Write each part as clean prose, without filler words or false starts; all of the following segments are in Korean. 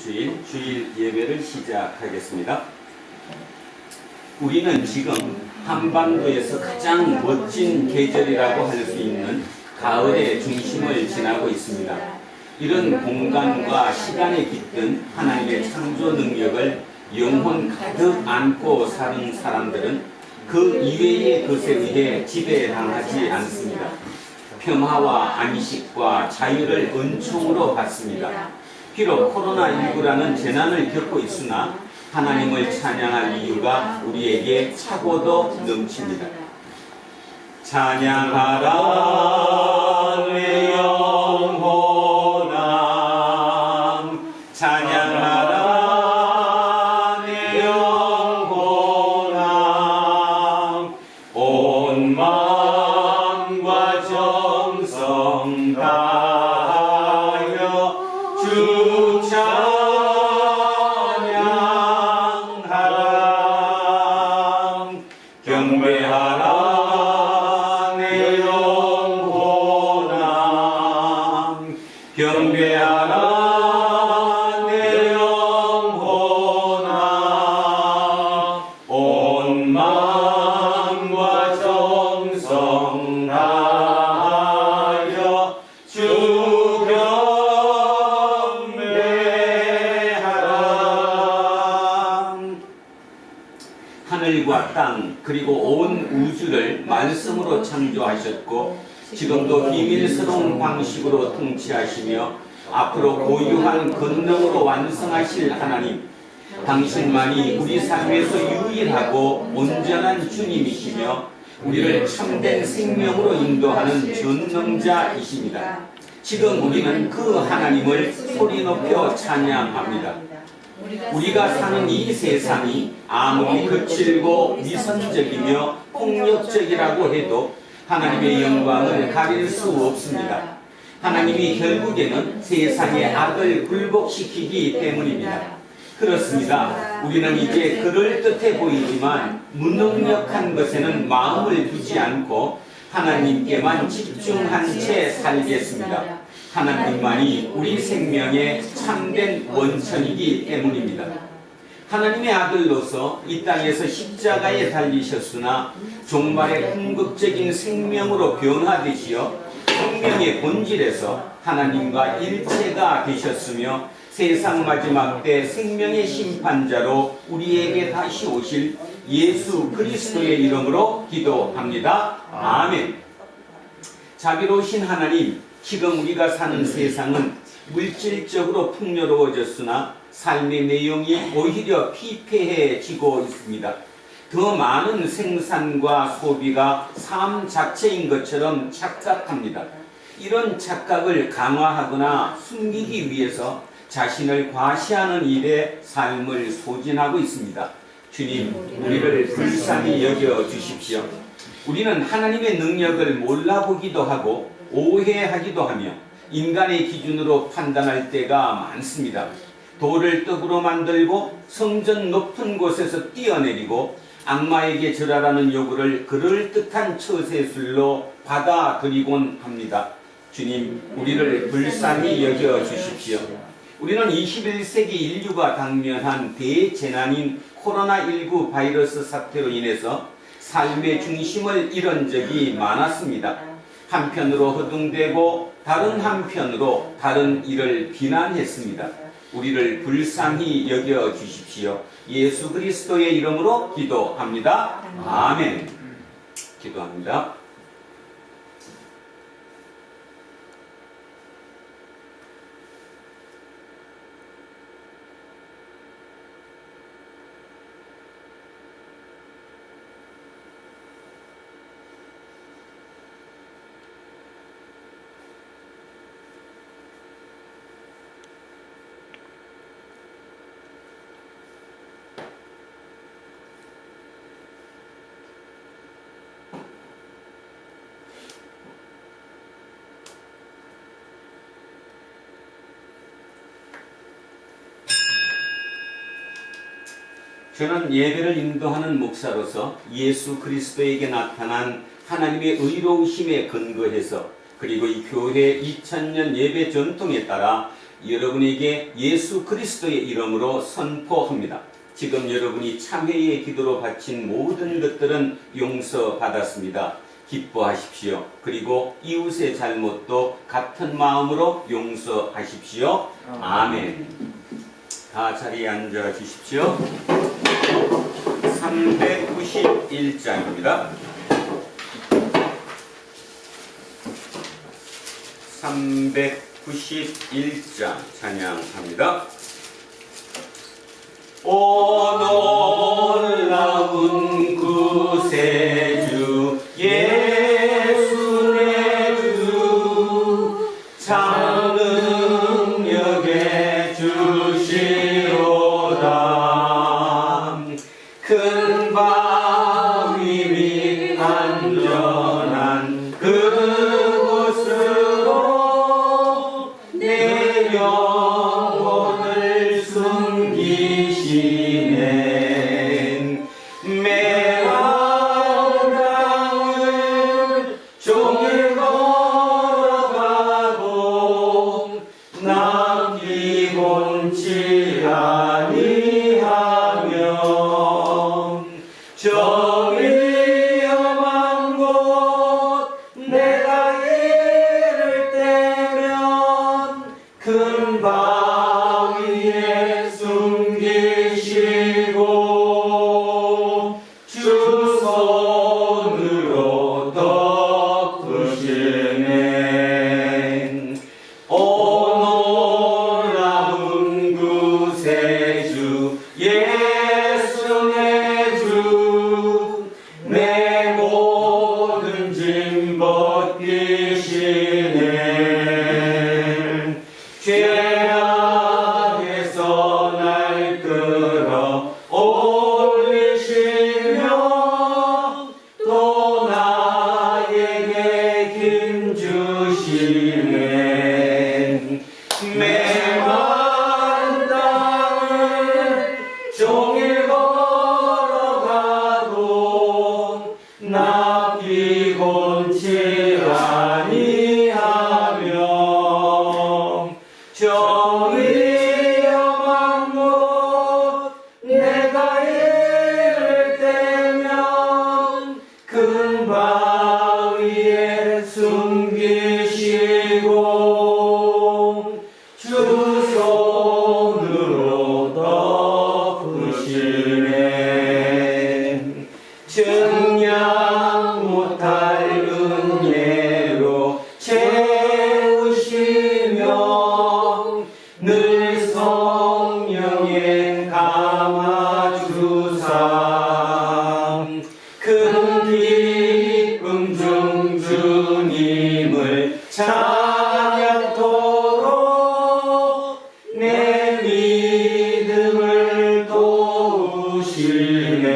일주일 주일 예배를 시작하겠습니다. 우리는 지금 한반도에서 가장 멋진 계절이라고 할 수 있는 가을의 중심을 지나고 있습니다. 이런 공간과 시간에 깃든 하나님의 창조 능력을 영혼 가득 안고 사는 사람들은 그 이외의 것에 의해 지배당하지 않습니다. 평화와 안식과 자유를 은총으로 받습니다. 비록 코로나19라는 재난을 겪고 있으나 하나님을 찬양할 이유가 우리에게 차고도 넘칩니다. 찬양하라 내 영혼아, 찬양하라 내 영혼아, 온 마음과 정성 다하여 주 찬양하라. 경배하라 내 영혼아, 경배하라 내 영혼아, 온 마음과 정성 다하여 주 경배하라. 하늘과 땅 그리고 온 우주를 말씀으로 창조하셨고 지금도 비밀스러운 방식으로 통치하시며 앞으로 고유한 권능으로 완성하실 하나님, 당신만이 우리 삶에서 유일하고 온전한 주님이시며 우리를 참된 생명으로 인도하는 전능자이십니다. 지금 우리는 그 하나님을 소리 높여 찬양합니다. 우리가 사는 이 세상이 아무리 거칠고 위선적이며 폭력적이라고 해도 하나님의 영광을 가릴 수 없습니다. 하나님이 결국에는 세상의 악을 굴복시키기 때문입니다. 그렇습니다. 우리는 이제 그럴듯해 보이지만 무능력한 것에는 마음을 두지 않고 하나님께만 집중한 채 살겠습니다. 하나님만이 우리 생명의 참된 원천이기 때문입니다. 하나님의 아들로서 이 땅에서 십자가에 달리셨으나 종말의 궁극적인 생명으로 변화되시어 생명의 본질에서 하나님과 일체가 되셨으며 세상 마지막 때 생명의 심판자로 우리에게 다시 오실 예수 그리스도의 이름으로 기도합니다. 아멘. 자비로우신 하나님, 지금 우리가 사는 세상은 물질적으로 풍요로워졌으나 삶의 내용이 오히려 피폐해지고 있습니다. 더 많은 생산과 소비가 삶 자체인 것처럼 착각합니다. 이런 착각을 강화하거나 숨기기 위해서 자신을 과시하는 일에 삶을 소진하고 있습니다. 주님, 우리를 불쌍히 여겨 주십시오. 우리는 하나님의 능력을 몰라보기도 하고 오해하기도 하며 인간의 기준으로 판단할 때가 많습니다. 돌을 떡으로 만들고 성전 높은 곳에서 뛰어내리고 악마에게 절하라는 요구를 그럴듯한 처세술로 받아들이곤 합니다. 주님, 우리를 불쌍히 여겨 주십시오. 우리는 21세기 인류가 당면한 대재난인 코로나19 바이러스 사태로 인해서 삶의 중심을 잃은 적이 많았습니다. 한편으로 허둥대고 다른 한편으로 다른 일을 비난했습니다. 우리를 불쌍히 여겨 주십시오. 예수 그리스도의 이름으로 기도합니다. 아멘. 기도합니다. 저는 예배를 인도하는 목사로서 예수 그리스도에게 나타난 하나님의 의로우심에 근거해서 그리고 이 교회 2000년 예배 전통에 따라 여러분에게 예수 그리스도의 이름으로 선포합니다. 지금 여러분이 참회의 기도로 바친 모든 것들은 용서받았습니다. 기뻐하십시오. 그리고 이웃의 잘못도 같은 마음으로 용서하십시오. 아멘. 다 자리에 앉아 주십시오. 391장입니다. 391장 찬양합니다. 오 놀라운 구세주 예수 내 주 참 능력에 주시로다. 큰 바위 및 안전한 그곳으로 내 영혼을 숨기시네. 메마른 땅을 종일 걸어가도 나 피곤치 아니하며 저기 위험한 곳 내가 이를 때면 큰 바위에 숨기시고 주 손으로 덮으시네. 오 놀라운 구세주 예수 내 주 내 모든 짐 벗기시네. 죄악에서 날 끌어 올리시며 또 나에게 힘 주시네. 메마른 땅을 종일 걸어가도 나 피곤치 아니하며 저 위험한 곳 내가 이를 때면 큰 바위에 숨기시고 주 손으로 덮으시네. 증량 못할 은혜로 채우시며 늘 성령에 감아주사 큰 기쁨 중 주님을 찬양토록 내 믿음을 도우시네.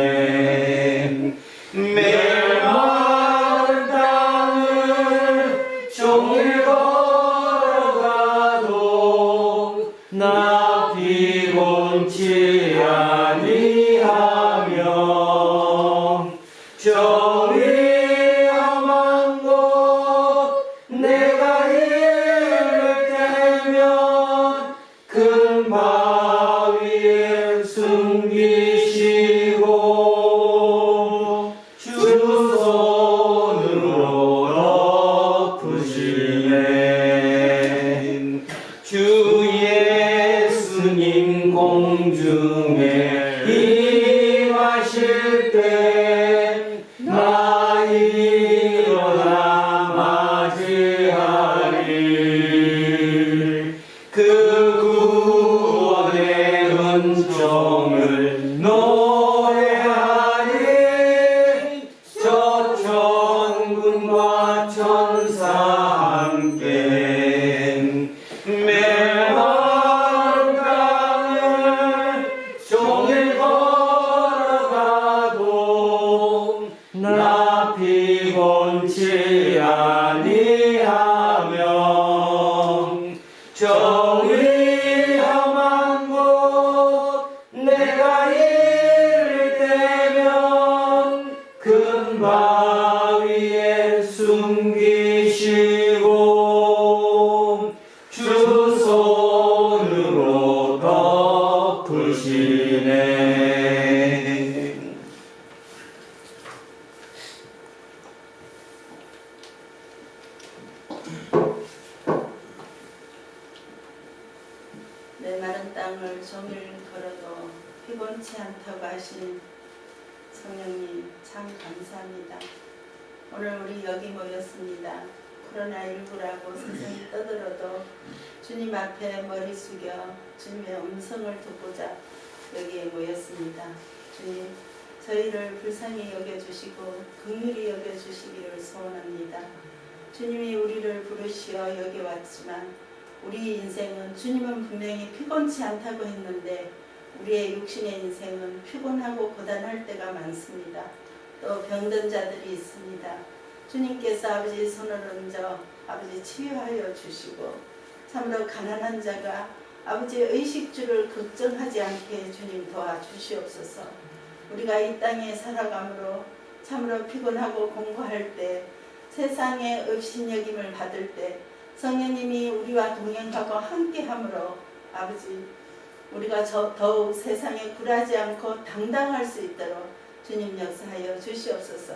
메마른 땅을 종일 걸어가도 나 피곤치 아니하며 저 위험한 곳 내가 이를 때면 큰 바위에 숨기시고 주 손으로 덮으시네. 주 예수님 공중에 임하실 때 나 일어나 맞이하리. 그 구원의 은총을 노래하리. 저 천군과 천사 함께 메마른 땅을 주시네. 메마른 땅을 종일 걸어도 피곤치 않다고 하신 성령님 참 감사합니다. 오늘 우리 여기 모였습니다. 코로나19라고 세상이 떠들어도 주님 앞에 머리 숙여 주님의 음성을 듣고자 여기에 모였습니다. 주님, 저희를 불쌍히 여겨주시고 긍휼히 여겨주시기를 소원합니다. 주님이 우리를 부르시어 여기 왔지만 우리 인생은 주님은 분명히 피곤치 않다고 했는데 우리의 육신의 인생은 피곤하고 고단할 때가 많습니다. 또 병든 자들이 있습니다. 주님께서 아버지 손을 얹어 아버지 치유하여 주시고 참으로 가난한 자가 아버지 의식주를 걱정하지 않게 주님 도와주시옵소서. 우리가 이 땅에 살아감으로 참으로 피곤하고 공부할 때 세상에 업신여김을 받을 때 성령님이 우리와 동행하고 함께함으로 아버지 우리가 더욱 세상에 굴하지 않고 당당할 수 있도록 주님 역사하여 주시옵소서.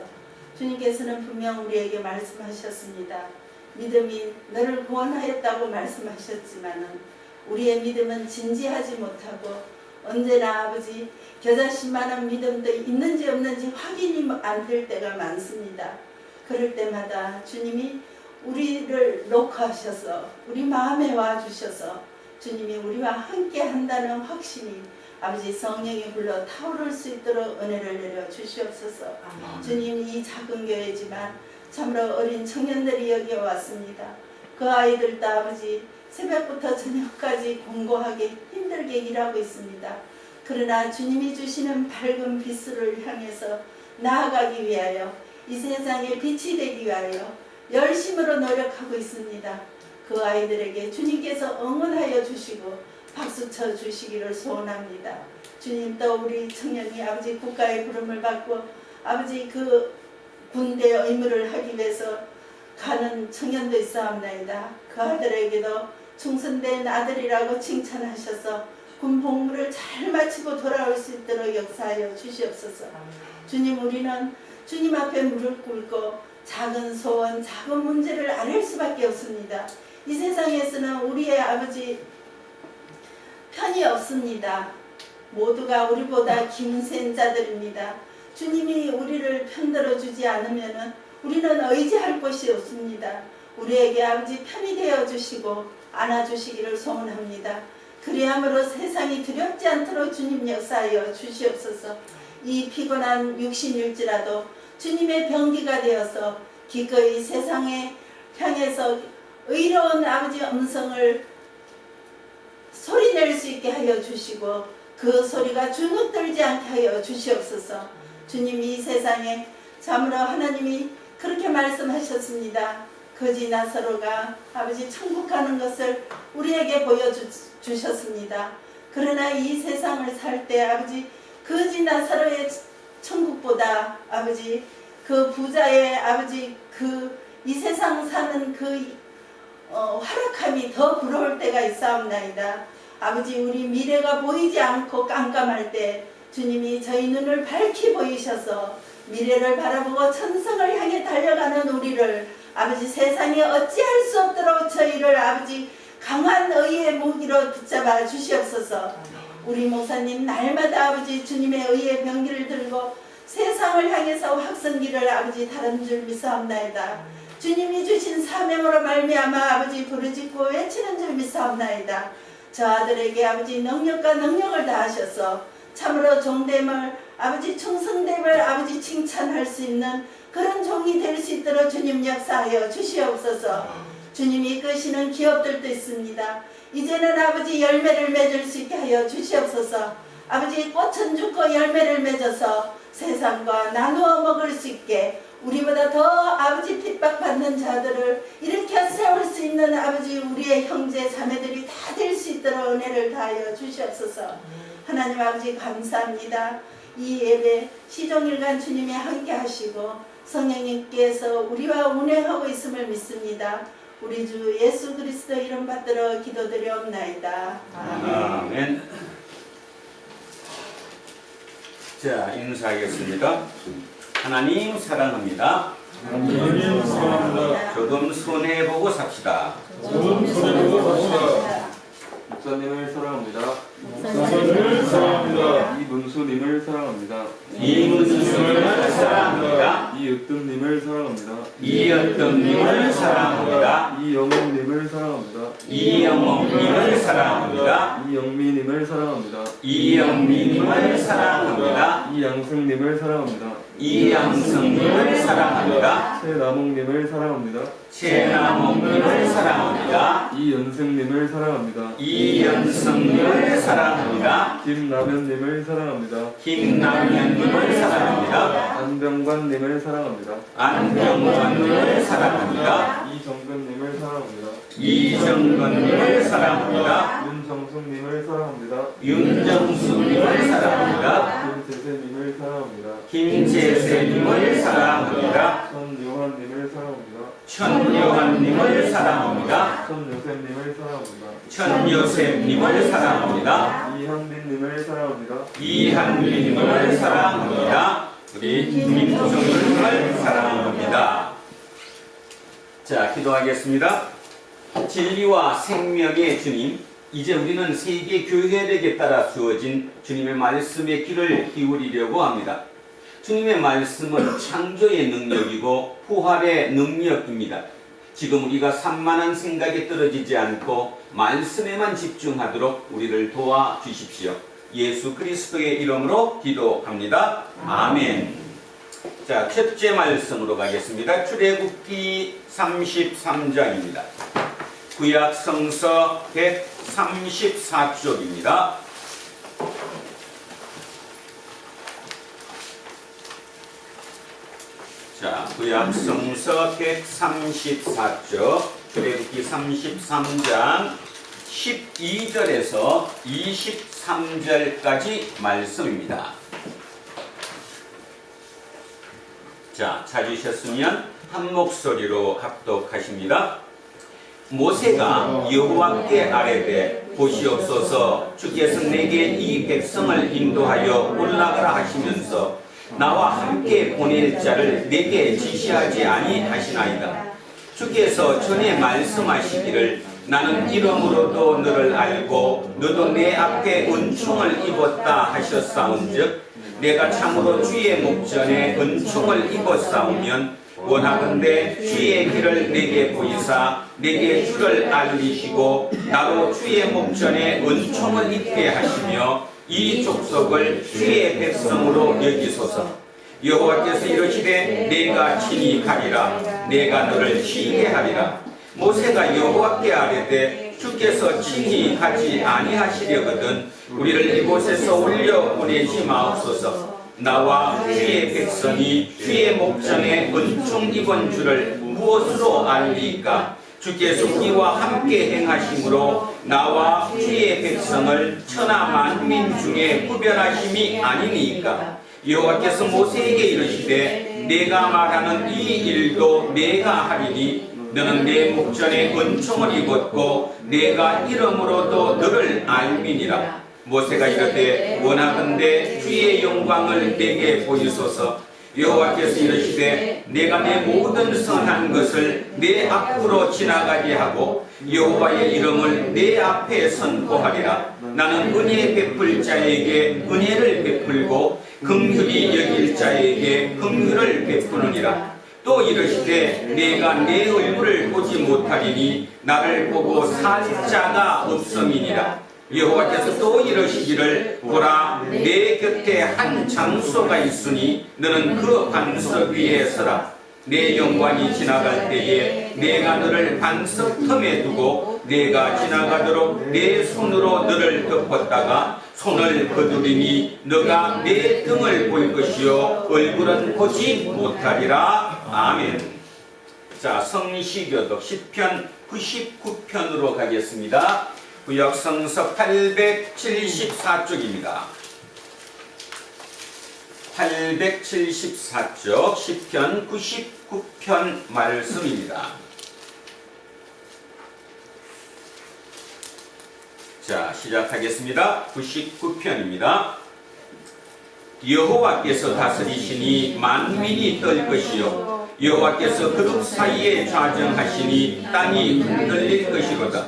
주님께서는 분명 우리에게 말씀하셨습니다. 믿음이 너를 구원하였다고 말씀하셨지만은 우리의 믿음은 진지하지 못하고 언제나 아버지 겨자씨만한 믿음도 있는지 없는지 확인이 안 될 때가 많습니다. 그럴 때마다 주님이 우리를 녹화하셔서 우리 마음에 와주셔서 주님이 우리와 함께 한다는 확신이 아버지 성령이 불러 타오를 수 있도록 은혜를 내려 주시옵소서. 주님, 이 작은 교회지만 참으로 어린 청년들이 여기에 왔습니다. 그 아이들도 아버지 새벽부터 저녁까지 공고하게 힘들게 일하고 있습니다. 그러나 주님이 주시는 밝은 빛을 향해서 나아가기 위하여 이 세상에 빛이 되기 위하여 열심으로 노력하고 있습니다. 그 아이들에게 주님께서 응원하여 주시고 박수 쳐 주시기를 소원합니다. 주님, 또 우리 청년이 아버지 국가의 부름을 받고 아버지 그 군대 의무를 하기 위해서 가는 청년도 있사옵나이다. 그 아들에게도 충성된 아들이라고 칭찬하셔서 군 복무를 잘 마치고 돌아올 수 있도록 역사하여 주시옵소서. 주님, 우리는 주님 앞에 무릎 꿇고 작은 소원, 작은 문제를 아뢰을 수밖에 없습니다. 이 세상에서는 우리의 아버지 편이 없습니다. 모두가 우리보다 기운센 자들입니다. 주님이 우리를 편들어 주지 않으면 우리는 의지할 곳이 없습니다. 우리에게 아버지 편이 되어 주시고 안아주시기를 소원합니다. 그리함으로 세상이 두렵지 않도록 주님 역사하여 주시옵소서. 이 피곤한 육신일지라도 주님의 병기가 되어서 기꺼이 세상에 향해서 의로운 아버지 음성을 소리낼 수 있게 하여 주시고 그 소리가 주눅들지 않게 하여 주시옵소서. 주님, 이 세상에 참으로 하나님이 그렇게 말씀하셨습니다. 거지 나사로가 아버지 천국 가는 것을 우리에게 보여주셨습니다. 그러나 이 세상을 살 때 아버지 거지 나사로의 천국보다 아버지 그 부자의 아버지 그 이 세상 사는 그 활약함이 더 부러울 때가 있사옵나이다. 아버지, 우리 미래가 보이지 않고 깜깜할 때 주님이 저희 눈을 밝히 보이셔서 미래를 바라보고 천성을 향해 달려가는 우리를 아버지 세상에 어찌할 수 없도록 저희를 아버지 강한 의의 무기로 붙잡아 주시옵소서. 우리 목사님 날마다 아버지 주님의 의의 병기를 들고 세상을 향해서 확성기를 아버지 다른 줄 믿사옵나이다. 주님이 주신 사명으로 말미암아 아버지 부르짖고 외치는 줄 믿사옵나이다. 저 아들에게 아버지 능력과 능력을 다하셔서 참으로 종됨을 아버지 충성됨을 아버지 칭찬할 수 있는 그런 종이 될 수 있도록 주님 역사하여 주시옵소서. 주님이 이끄시는 기업들도 있습니다. 이제는 아버지 열매를 맺을 수 있게 하여 주시옵소서. 아버지 꽃은 죽고 열매를 맺어서 세상과 나누어 먹을 수 있게 우리보다 더 아버지 핍박받는 자들을 일으켜 세울 수 있는 아버지 우리의 형제 자매들이 다 될 수 있도록 은혜를 다하여 주시옵소서. 하나님 아버지 감사합니다. 이 예배 시종일관 주님이 함께 하시고 성령님께서 우리와 운행하고 있음을 믿습니다. 우리 주 예수 그리스도 이름 받들어 기도드리옵나이다. 아멘. 자, 인사하겠습니다. 하나님 사랑합니다. 하나님 사랑합니다. 조금 손해보고 삽시다. 조금 손해보고 삽시다. 목사님을 사랑합니다. 목사님을 사랑합니다. 이문수님을 사랑합니다. 이문수님을 사랑합니다. 이으뜸님을 사랑합니다. 이어뜸님을 사랑합니다. 이영웅님을 사랑합니다. 이영웅님을 사랑합니다. 이영미님을 사랑합니다. 이영민님을 사랑합니다. 이양승님을 사랑합니다. 이양성님을 사랑합니다. 최남홍님을 사랑합니다. 최남홍님을 사랑합니다. 이연승님을 사랑합니다. 이연성님을 사랑합니다. 김남현님을 사랑합니다. 김남현님을 사랑합니다. 안병관님을 사랑합니다. 안병관님을 사랑합니다. 이정근님을 사랑합니다. 이정건님을 사랑합니다. 윤정숙님을 사랑합니다. 윤정숙님을 사랑합니다. 김재세님을 사랑합니다. 김재세님을 사랑합니다. 천요한님을 사랑합니다. 천요한님을 사랑합니다. 천요셉님을 사랑합니다. 천요셉님을 사랑합니다. 이한빈님을 사랑합니다. 이한빈님을 사랑합니다. 우리 김종윤님을 사랑합니다. 자, 기도하겠습니다. 진리와 생명의 주님, 이제 우리는 세계 교회력에 따라 주어진 주님의 말씀의 귀를 기울이려고 합니다. 주님의 말씀은 창조의 능력이고 부활의 능력입니다. 지금 우리가 산만한 생각에 떨어지지 않고 말씀에만 집중하도록 우리를 도와주십시오. 예수 그리스도의 이름으로 기도합니다. 아멘. 자, 첫째 말씀으로 가겠습니다. 출애굽기 33장입니다. 구약 성서 134쪽입니다. 자, 구약 성서 134쪽, 출애굽기 33장 12절에서 23절까지 말씀입니다. 자, 찾으셨으면 한 목소리로 합독하십니다. 모세가 여호와께 아뢰되 보시옵소서, 주께서 내게 이 백성을 인도하여 올라가라 하시면서 나와 함께 보낼 자를 내게 지시하지 아니하시나이다. 주께서 전에 말씀하시기를 나는 이름으로도 너를 알고 너도 내 앞에 은총을 입었다 하셨사온즉 내가 참으로 주의 목전에 은총을 입었사오면 원하건대 주의 길을 내게 보이사 내게 주를 알리시고 나로 주의 목전에 은총을 입게 하시며 이 족속을 주의 백성으로 여기소서. 여호와께서 이르시되 내가 친히 가리라. 내가 너를 치게 하리라. 모세가 여호와께 아뢰되 주께서 친히 가지 아니하시려거든 우리를 이곳에서 올려 보내지 마옵소서. 나와 주의 백성이 주의 목전에 은총 입은 줄을 무엇으로 알리까? 주께서 우리와 함께 행하심으로 나와 주의 백성을 천하 만민 중에 구별하심이 아니니까. 여호와께서 모세에게 이르시되 내가 말하는 이 일도 내가 하리니 너는 내 목전에 은총을 입었고 내가 이름으로도 너를 알미니라. 모세가 이르되 원하건대 주의 영광을 내게 보이소서. 여호와께서 이르시되 내가 내 모든 선한 것을 내 앞으로 지나가게 하고 여호와의 이름을 내 앞에 선포하리라. 나는 은혜 베풀 자에게 은혜를 베풀고 긍휼히 여길 자에게 긍휼을 베푸느니라. 또 이르시되 내가 내 얼굴을 보지 못하리니 나를 보고 살 자가 없음이니라. 여호와께서 또 이르시기를 보라 내 곁에 한 장소가 있으니 너는 그 반석 위에 서라. 내 영광이 지나갈 때에 내가 너를 반석 틈에 두고 내가 지나가도록 내 손으로 너를 덮었다가 손을 거두리니 너가 내 등을 볼 것이요 얼굴은 보지 못하리라. 아멘. 자, 성시교독 시편 99편으로 가겠습니다. 구약 성서 874쪽입니다. 874쪽 시편 99편 말씀입니다. 자, 시작하겠습니다. 99편입니다. 여호와께서 다스리시니 만민이 떨 것이요 여호와께서 그룹 사이에 좌정하시니 땅이 흔들릴 것이로다.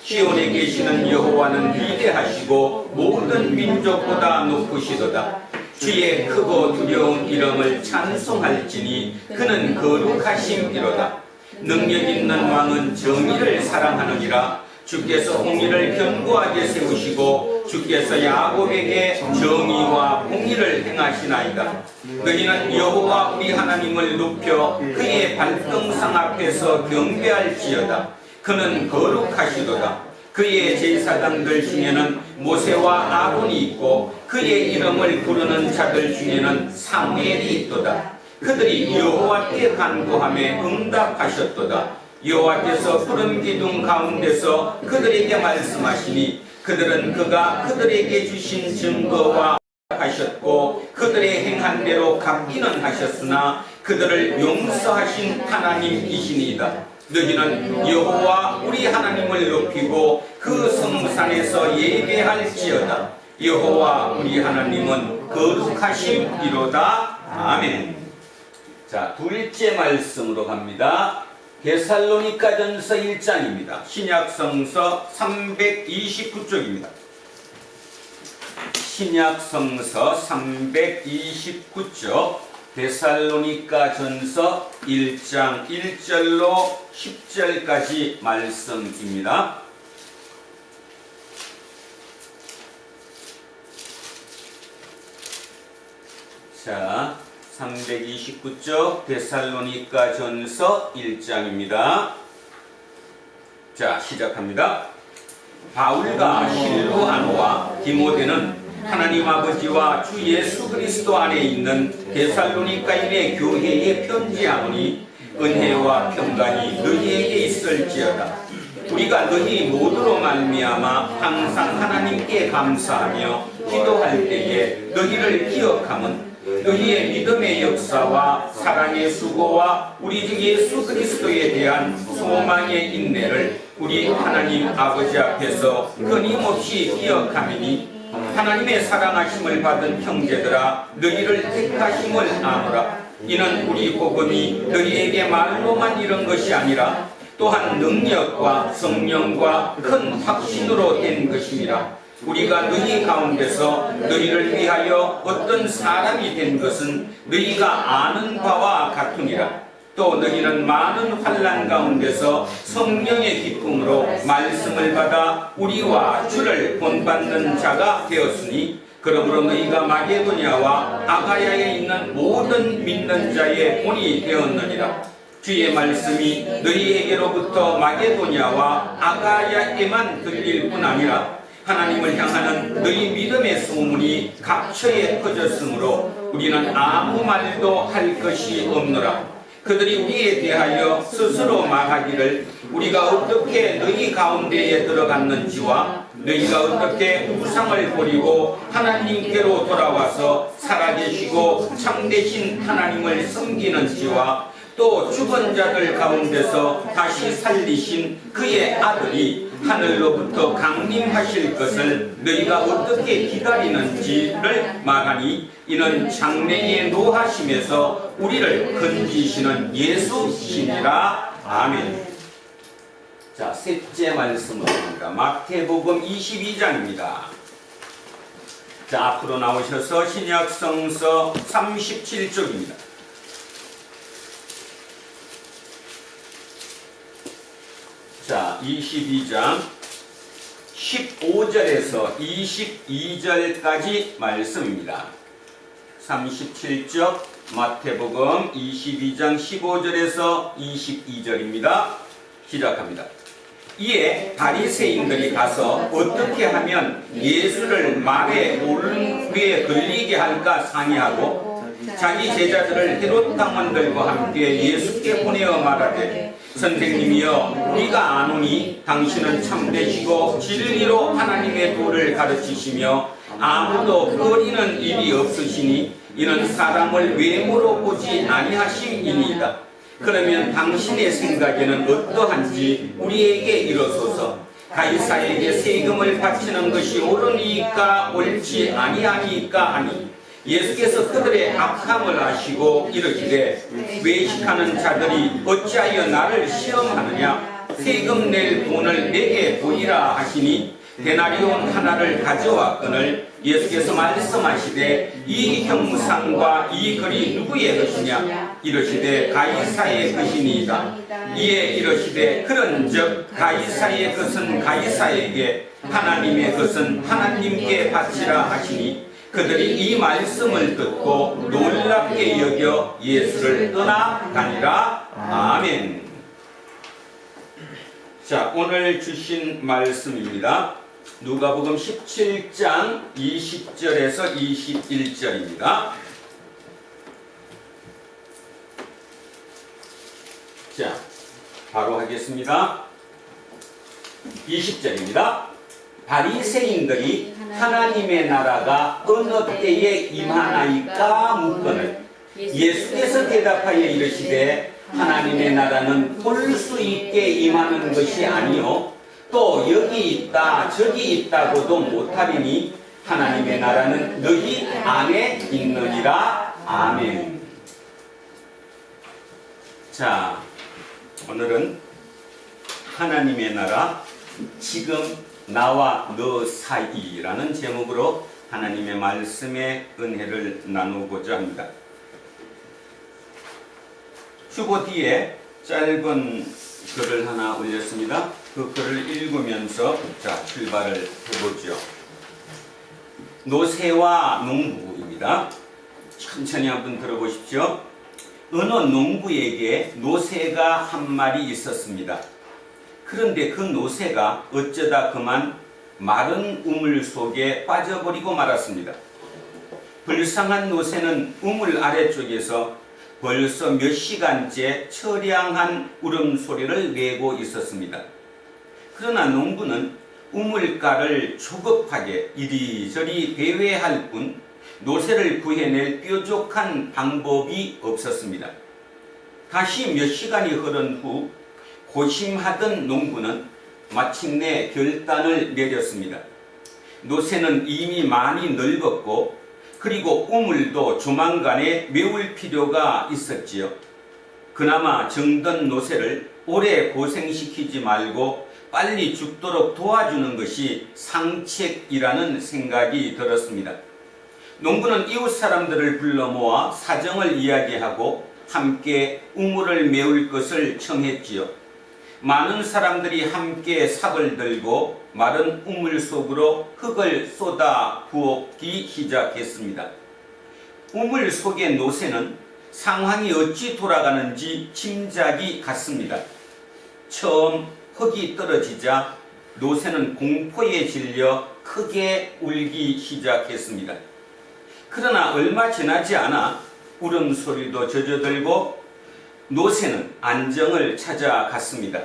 시온에 계시는 여호와는 위대하시고 모든 민족보다 높으시도다. 주의 크고 두려운 이름을 찬송할지니 그는 거룩하심이로다. 능력 있는 왕은 정의를 사랑하느니라. 주께서 공의를 견고하게 세우시고 주께서 야곱에게 정의와 공의를 행하시나이다. 너희는 여호와 우리 하나님을 높여 그의 발등상 앞에서 경배할지어다. 그는 거룩하시도다. 그의 제사장들 중에는 모세와 아론이 있고 그의 이름을 부르는 자들 중에는 사무엘이 있도다. 그들이 여호와께 간구하며 응답하셨도다. 여호와께서 푸른 기둥 가운데서 그들에게 말씀하시니 그들은 그가 그들에게 주신 증거와 하셨고 그들의 행한 대로 갚기는 하셨으나 그들을 용서하신 하나님이시니이다. 너희는 여호와 우리 하나님을 높이고 그 성산에서 예배할지어다. 여호와 우리 하나님은 거룩하심이로다. 아멘. 자, 둘째 말씀으로 갑니다. 데살로니가전서 1장입니다. 신약성서 329쪽입니다. 신약성서 329쪽 데살로니가전서 1장 1절로 10절까지 말씀입니다. 자, 329쪽 데살로니가전서 1장입니다. 자, 시작합니다. 바울과 실로아노와 디모데는 하나님 아버지와 주 예수 그리스도 안에 있는 데살로니가인의 교회에 편지하오니 은혜와 평강이 너희에게 있을지어다. 우리가 너희 모두로 말미암아 항상 하나님께 감사하며 기도할 때에 너희를 기억함은 너희의 믿음의 역사와 사랑의 수고와 우리 주 예수 그리스도에 대한 소망의 인내를 우리 하나님 아버지 앞에서 끊임없이 기억하미니 하나님의 사랑하심을 받은 형제들아 너희를 택하심을 아노라. 이는 우리 복음이 너희에게 말로만 이런 것이 아니라 또한 능력과 성령과 큰 확신으로 된 것이니라. 우리가 너희 가운데서 너희를 위하여 어떤 사람이 된 것은 너희가 아는 바와 같으니라. 또 너희는 많은 환난 가운데서 성령의 기쁨으로 말씀을 받아 우리와 주를 본받는 자가 되었으니 그러므로 너희가 마게도냐와 아가야에 있는 모든 믿는 자의 본이 되었느니라. 주의 말씀이 너희에게로부터 마게도냐와 아가야에만 들릴 뿐 아니라 하나님을 향하는 너희 믿음의 소문이 각처에 퍼졌으므로 우리는 아무 말도 할 것이 없노라. 그들이 우리에 대하여 스스로 말하기를 우리가 어떻게 너희 가운데에 들어갔는지와 너희가 어떻게 우상을 버리고 하나님께로 돌아와서 살아계시고 참되신 하나님을 섬기는지와 또 죽은 자들 가운데서 다시 살리신 그의 아들이 하늘로부터 강림하실 것을 너희가 어떻게 기다리는지를 말하니 이는 장래의 노하심에서 우리를 건지시는 예수시니라. 아멘. 자, 셋째 말씀으로 갑니다. 마태복음 22장입니다. 자, 앞으로 나오셔서 신약성서 37쪽입니다. 자, 22장 15절에서 22절까지 말씀입니다. 37쪽 마태복음 22장 15절에서 22절입니다. 시작합니다. 이에 바리새인들이 가서 어떻게 하면 예수를 말에 옳은 귀에 걸리게 할까 상의하고 자기 제자들을 헤롯 당원들과 함께 예수께 보내어 말하되 선생님이여 우리가 아노니 당신은 참되시고 진리로 하나님의 도를 가르치시며 아무도 꺼리는 일이 없으시니 이는 사람을 외모로 보지 아니하심이니이다. 그러면 당신의 생각에는 어떠한지 우리에게 이르소서. 가이사에게 세금을 바치는 것이 옳으니까 옳지 아니하니까 하니 예수께서 그들의 악함을 아시고 이르시되 외식하는 자들이 어찌하여 나를 시험하느냐 세금 낼 돈을 내게 보이라 하시니 데나리온 하나를 가져왔거늘 예수께서 말씀하시되 이 형상과 이 글이 누구의 것이냐 이르시되 가이사의 것이니이다. 이에 이르시되 그런즉 가이사의 것은 가이사에게 하나님의 것은 하나님께 바치라 하시니 그들이 이 말씀을 듣고 놀랍게 여겨 예수를 떠나가니라. 아멘. 자, 오늘 주신 말씀입니다. 누가복음 17장 20절에서 21절입니다. 자, 바로 하겠습니다. 20절입니다. 바리새인들이 하나님의 나라가 어느 때에 임하나이까 묻거늘 예수께서 대답하여 이르시되 하나님의 나라는 볼 수 있게 임하는 것이 아니요 또 여기 있다 저기 있다고도 못하리니 하나님의 나라는 너희 안에 있느니라. 아멘. 자, 오늘은 하나님의 나라 지금 나와 너 사이라는 제목으로 하나님의 말씀의 은혜를 나누고자 합니다. 휴고 뒤에 짧은 글을 하나 올렸습니다. 그 글을 읽으면서 자, 출발을 해보죠. 노새와 농부입니다. 천천히 한번 들어보십시오. 어느 농부에게 노새가 한 마리 있었습니다. 그런데 그 노새가 어쩌다 그만 마른 우물 속에 빠져버리고 말았습니다. 불쌍한 노새는 우물 아래쪽에서 벌써 몇 시간째 처량한 울음소리를 내고 있었습니다. 그러나 농부는 우물가를 조급하게 이리저리 배회할 뿐 노새를 구해낼 뾰족한 방법이 없었습니다. 다시 몇 시간이 흐른 후 고심하던 농부는 마침내 결단을 내렸습니다. 노새는 이미 많이 늙었고 그리고 우물도 조만간에 메울 필요가 있었지요. 그나마 정든 노새를 오래 고생시키지 말고 빨리 죽도록 도와주는 것이 상책이라는 생각이 들었습니다. 농부는 이웃 사람들을 불러 모아 사정을 이야기하고 함께 우물을 메울 것을 청했지요. 많은 사람들이 함께 삽을 들고 마른 우물 속으로 흙을 쏟아 부었기 시작했습니다. 우물 속의 노새는 상황이 어찌 돌아가는지 짐작이 갔습니다. 처음 흙이 떨어지자 노새는 공포에 질려 크게 울기 시작했습니다. 그러나 얼마 지나지 않아 울음소리도 젖어들고 노새는 안정을 찾아갔습니다.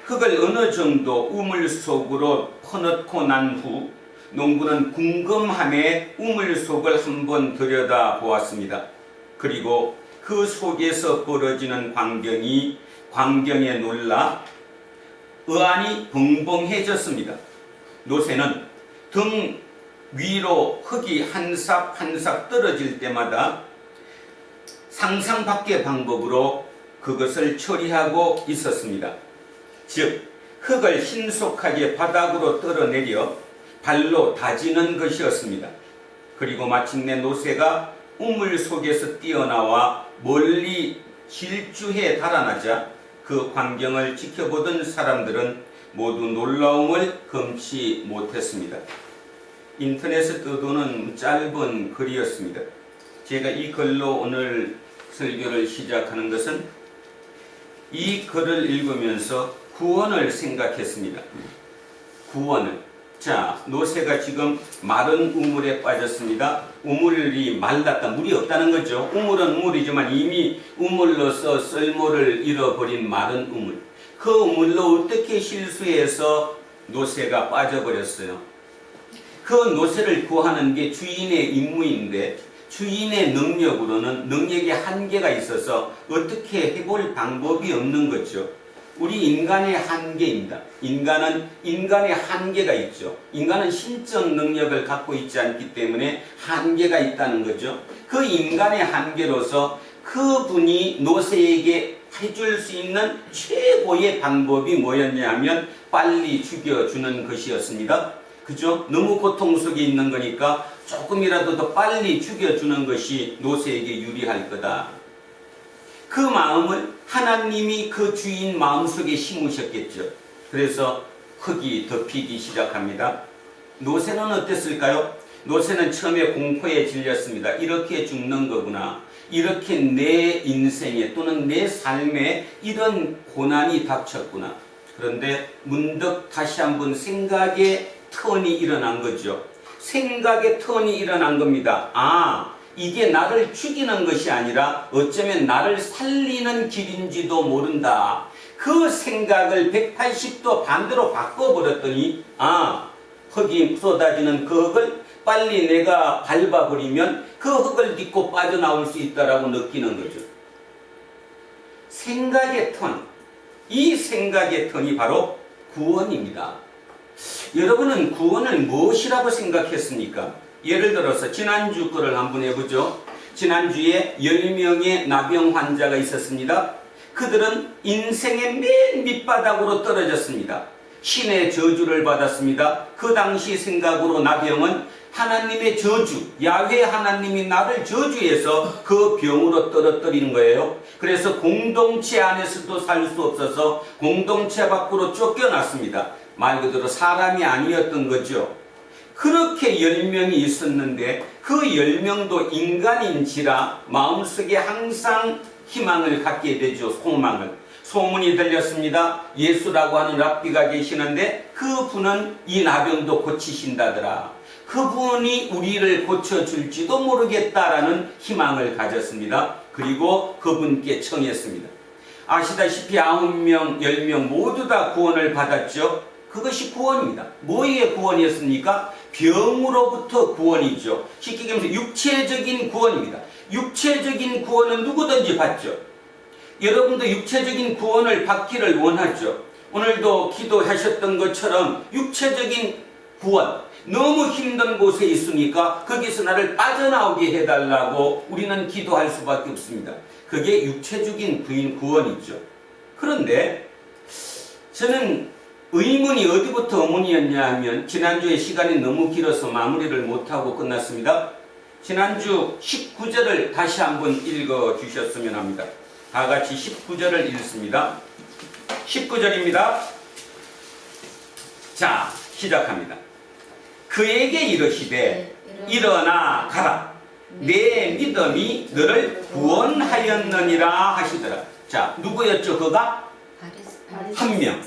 흙을 어느 정도 우물 속으로 퍼넣고 난 후 농부는 궁금함에 우물 속을 한번 들여다 보았습니다. 그리고 그 속에서 벌어지는 광경에 놀라 의안이 벙벙해졌습니다. 노새는 등 위로 흙이 한 삽 한 삽 떨어질 때마다 상상 밖의 방법으로 그것을 처리하고 있었습니다. 즉, 흙을 신속하게 바닥으로 떨어내려 발로 다지는 것이었습니다. 그리고 마침내 노새가 우물 속에서 뛰어나와 멀리 질주해 달아나자 그 광경을 지켜보던 사람들은 모두 놀라움을 금치 못했습니다. 인터넷에 떠도는 짧은 글이었습니다. 제가 이 글로 오늘 설교를 시작하는 것은 이 글을 읽으면서 구원을 생각했습니다. 구원을. 자, 노새가 지금 마른 우물에 빠졌습니다. 우물이 말랐다. 물이 없다는 거죠. 우물은 우물이지만 이미 우물로서 쓸모를 잃어버린 마른 우물. 그 우물로 어떻게 실수해서 노새가 빠져버렸어요. 그 노새를 구하는 게 주인의 임무인데 주인의 능력으로는 능력의 한계가 있어서 어떻게 해볼 방법이 없는 거죠. 우리 인간의 한계입니다. 인간의 한계가 있죠. 인간은 신적 능력을 갖고 있지 않기 때문에 한계가 있다는 거죠. 그 인간의 한계로서 그분이 노새에게 해줄 수 있는 최고의 방법이 뭐였냐 하면 빨리 죽여주는 것이었습니다. 그죠? 너무 고통 속에 있는 거니까 조금이라도 더 빨리 죽여주는 것이 노새에게 유리할 거다. 그 마음을 하나님이 그 주인 마음속에 심으셨겠죠. 그래서 흙이 덮이기 시작합니다. 노새는 어땠을까요? 노새는 처음에 공포에 질렸습니다. 이렇게 죽는 거구나. 이렇게 내 인생에 또는 내 삶에 이런 고난이 닥쳤구나. 그런데 문득 다시 한번 생각의 턴이 일어난 거죠. 생각의 턴이 일어난 겁니다. 아, 이게 나를 죽이는 것이 아니라 어쩌면 나를 살리는 길인지도 모른다. 그 생각을 180도 반대로 바꿔버렸더니 아, 흙이 쏟아지는 그 흙을 빨리 내가 밟아버리면 그 흙을 딛고 빠져나올 수 있다라고 느끼는 거죠. 생각의 턴, 이 생각의 턴이 바로 구원입니다. 여러분은 구원을 무엇이라고 생각했습니까? 예를 들어서 지난주 거를 한번 해보죠. 지난주에 10명의 나병 환자가 있었습니다. 그들은 인생의 맨 밑바닥으로 떨어졌습니다. 신의 저주를 받았습니다. 그 당시 생각으로 나병은 하나님의 저주, 야훼 하나님이 나를 저주해서 그 병으로 떨어뜨리는 거예요. 그래서 공동체 안에서도 살 수 없어서 공동체 밖으로 쫓겨났습니다. 말 그대로 사람이 아니었던 거죠. 그렇게 10명이 있었는데 그 10명도 인간인지라 마음속에 항상 희망을 갖게 되죠. 소망을. 소문이 들렸습니다. 예수라고 하는 랍비가 계시는데 그분은 이 나병도 고치신다더라. 그분이 우리를 고쳐줄지도 모르겠다라는 희망을 가졌습니다. 그리고 그분께 청했습니다. 아시다시피 9명, 10명 모두 다 구원을 받았죠. 그것이 구원입니다. 뭐의 구원이었습니까? 병으로부터 구원이죠. 쉽게 얘기하면 육체적인 구원입니다. 육체적인 구원은 누구든지 받죠. 여러분도 육체적인 구원을 받기를 원하죠. 오늘도 기도하셨던 것처럼 육체적인 구원, 너무 힘든 곳에 있으니까 거기서 나를 빠져나오게 해달라고 우리는 기도할 수밖에 없습니다. 그게 육체적인 구원이죠. 그런데 저는 의문이 어디부터 의문이었냐 하면 지난주에 시간이 너무 길어서 마무리를 못하고 끝났습니다. 지난주 19절을 다시 한번 읽어주셨으면 합니다. 다 같이 19절을 읽습니다. 19절입니다. 자, 시작합니다. 그에게 이르시되 일어나 가라. 내 믿음이 너를 구원하였느니라 하시더라. 자, 누구였죠? 그가? 한 명.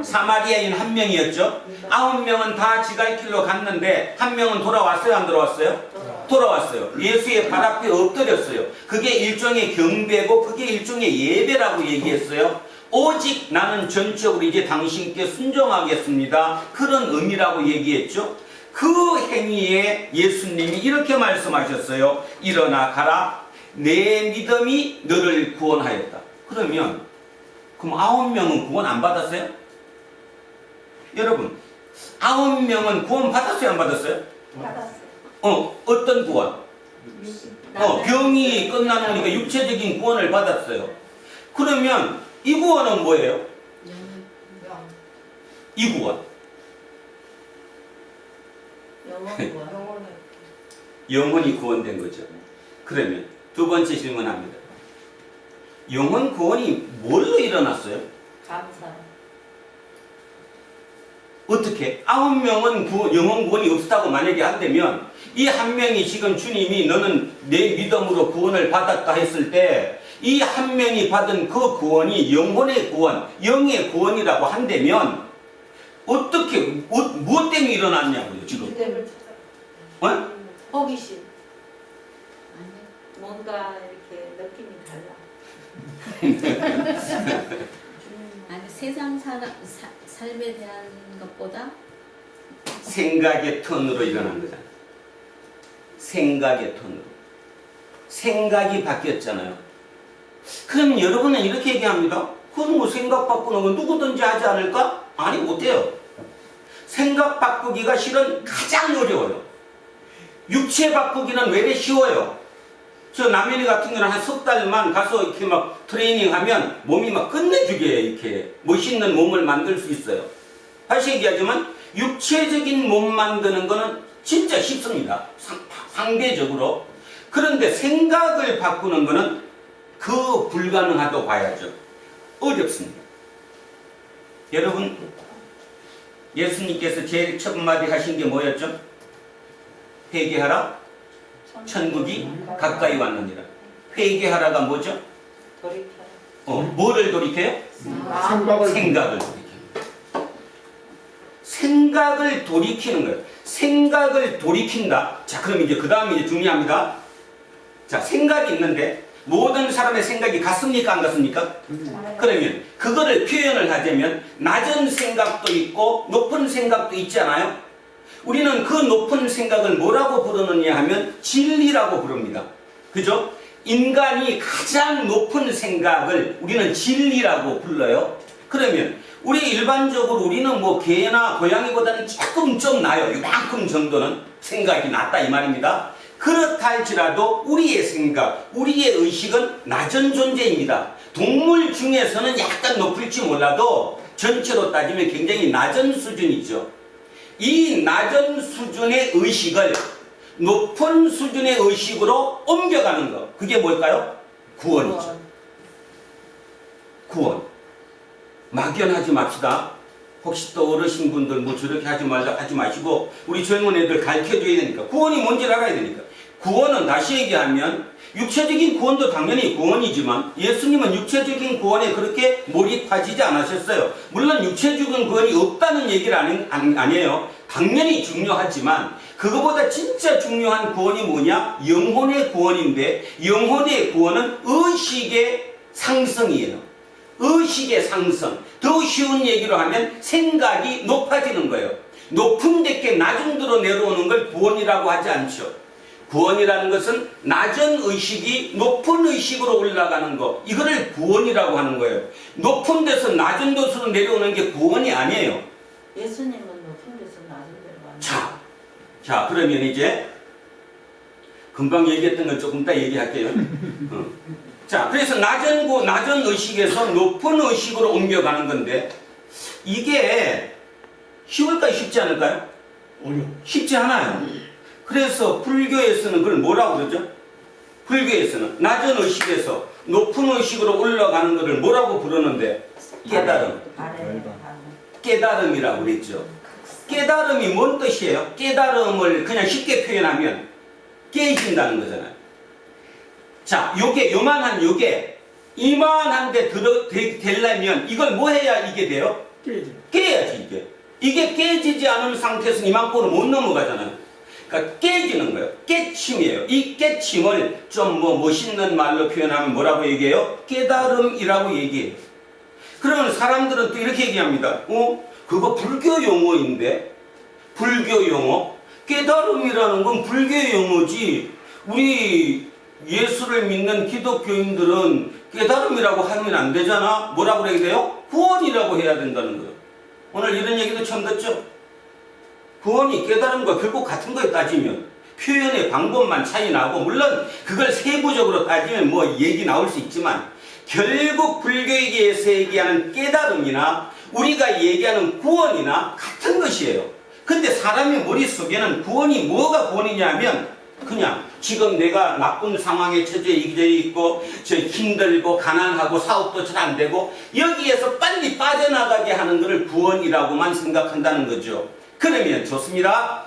사마리아인 한 명이었죠. 9명은 다 지갈 길로 갔는데 한 명은 돌아왔어요? 안 돌아왔어요? 돌아왔어요. 예수의 발 앞에 엎드렸어요. 그게 일종의 경배고 그게 일종의 예배라고 얘기했어요. 오직 나는 전적으로 이제 당신께 순종하겠습니다. 그런 의미라고 얘기했죠. 그 행위에 예수님이 이렇게 말씀하셨어요. 일어나 가라. 내 믿음이 너를 구원하였다. 그러면 그럼 9명은 구원 안 받았어요? 여러분 9명은 구원 받았어요? 안 받았어요? 받았어요. 어떤 구원? 병이 끝나니까 육체적인 구원을 받았어요. 그러면 이 구원은 뭐예요? 이 구원 영혼이 구원된 거죠. 그러면 두 번째 질문합니다. 영혼 구원이 뭘로 일어났어요? 감사. 어떻게? 9명은 영혼 구원이 없다고 만약에 한다면 이 한 명이 지금 주님이 너는 내 믿음으로 구원을 받았다 했을 때 이 한 명이 받은 그 구원이 영혼의 구원, 영의 구원이라고 한다면 어떻게, 무엇 때문에 일어났냐고요 지금? 주됨을 어? 호기심. 뭔가 이렇게 느낌이 달라. 아니 세상 삶에 대한 것보다 생각의 턴으로 일어난 거잖아요. 생각의 턴으로. 생각이 바뀌었잖아요. 그럼 여러분은 이렇게 얘기합니다. 그건 뭐 생각 바꾸는 건 누구든지 하지 않을까? 아니, 못해요. 생각 바꾸기가 실은 가장 어려워요. 육체 바꾸기는 왜 이렇게 쉬워요? 저 남현이 같은 경우는 한 석 달만 가서 이렇게 막 트레이닝 하면 몸이 막 끝내주게 이렇게 멋있는 몸을 만들 수 있어요. 다시 얘기하지만 육체적인 몸 만드는 거는 진짜 쉽습니다. 상대적으로. 그런데 생각을 바꾸는 거는 그 불가능하다고 봐야죠. 어렵습니다. 여러분, 예수님께서 제일 첫 마디 하신 게 뭐였죠? 회개하라, 천국이 가까이 왔느니라. 회개하라가 뭐죠? 돌이켜. 뭐를 돌이켜요? 생각을 돌이켜요. 생각을 돌이키는 거예요. 생각을 돌이킨다. 자, 그럼 이제 그 다음에 이제 중요합니다. 자, 생각이 있는데 모든 사람의 생각이 같습니까? 안 같습니까? 그러면 그거를 표현을 하자면 낮은 생각도 있고 높은 생각도 있잖아요. 우리는 그 높은 생각을 뭐라고 부르느냐 하면 진리라고 부릅니다. 그죠? 인간이 가장 높은 생각을 우리는 진리라고 불러요. 그러면 우리 일반적으로 우리는 뭐 개나 고양이보다는 조금 좀 나요. 이만큼 정도는 생각이 낮다 이 말입니다. 그렇다 할지라도 우리의 생각, 우리의 의식은 낮은 존재입니다. 동물 중에서는 약간 높을지 몰라도 전체로 따지면 굉장히 낮은 수준이죠. 이 낮은 수준의 의식을 높은 수준의 의식으로 옮겨가는 것. 그게 뭘까요? 구원이죠. 구원. 막연하지 맙시다. 혹시 또 어르신분들 뭐 저렇게 하지 말라 하지 마시고 우리 젊은 애들 가르쳐줘야 되니까. 구원이 뭔지를 알아야 되니까. 구원은 다시 얘기하면 육체적인 구원도 당연히 구원이지만 예수님은 육체적인 구원에 그렇게 몰입하지 않으셨어요. 물론 육체적인 구원이 없다는 얘기를 아니에요. 당연히 중요하지만 그거보다 진짜 중요한 구원이 뭐냐? 영혼의 구원인데 영혼의 구원은 의식의 상승이에요. 의식의 상승. 더 쉬운 얘기로 하면 생각이 높아지는 거예요. 높은 데께 낮은 데로 내려오는 걸 구원이라고 하지 않죠. 구원이라는 것은 낮은 의식이 높은 의식으로 올라가는 거, 이거를 구원이라고 하는 거예요. 높은 데서 낮은 곳으로 내려오는 게 구원이 아니에요. 예수님은 높은 데서 낮은 데로 가는 자, 그러면 이제 금방 얘기했던 걸 조금 이따 얘기할게요. 자, 그래서 낮은 의식에서 높은 의식으로 옮겨가는 건데 이게 쉬울까요? 쉽지 않을까요? 쉽지 않아요. 그래서 불교에서는 그걸 뭐라고 그러죠? 불교에서는 낮은 의식에서 높은 의식으로 올라가는 것을 뭐라고 부르는데? 깨달음. 깨달음이라고 그랬죠. 깨달음이 뭔 뜻이에요? 깨달음을 그냥 쉽게 표현하면 깨진다는 거잖아요. 자, 요만한 요게 이만한데 되려면 이걸 뭐 해야 이게 돼요? 깨야지 이게. 이게 깨지지 않은 상태에서 이만큼으로 못 넘어가잖아요. 그러니까 깨지는 거예요. 깨침이에요. 이 깨침을 좀 뭐 멋있는 말로 표현하면 뭐라고 얘기해요? 깨달음이라고 얘기해요. 그러면 사람들은 또 이렇게 얘기합니다. 그거 불교 용어인데? 불교 용어? 깨달음이라는 건 불교 용어지 우리 예수를 믿는 기독교인들은 깨달음이라고 하면 안 되잖아. 뭐라고 그래야 돼요? 구원이라고 해야 된다는 거예요. 오늘 이런 얘기도 처음 듣죠? 구원이 깨달음과 결국 같은 거에 따지면 표현의 방법만 차이 나고 물론 그걸 세부적으로 따지면 뭐 얘기 나올 수 있지만 결국 불교에게서 얘기하는 깨달음이나 우리가 얘기하는 구원이나 같은 것이에요. 근데 사람의 머릿속에는 구원이 뭐가 구원이냐 하면 그냥 지금 내가 나쁜 상황에 처져 있고 저 힘들고 가난하고 사업도 잘 안 되고 여기에서 빨리 빠져나가게 하는 것을 구원이라고만 생각한다는 거죠. 그러면 좋습니다.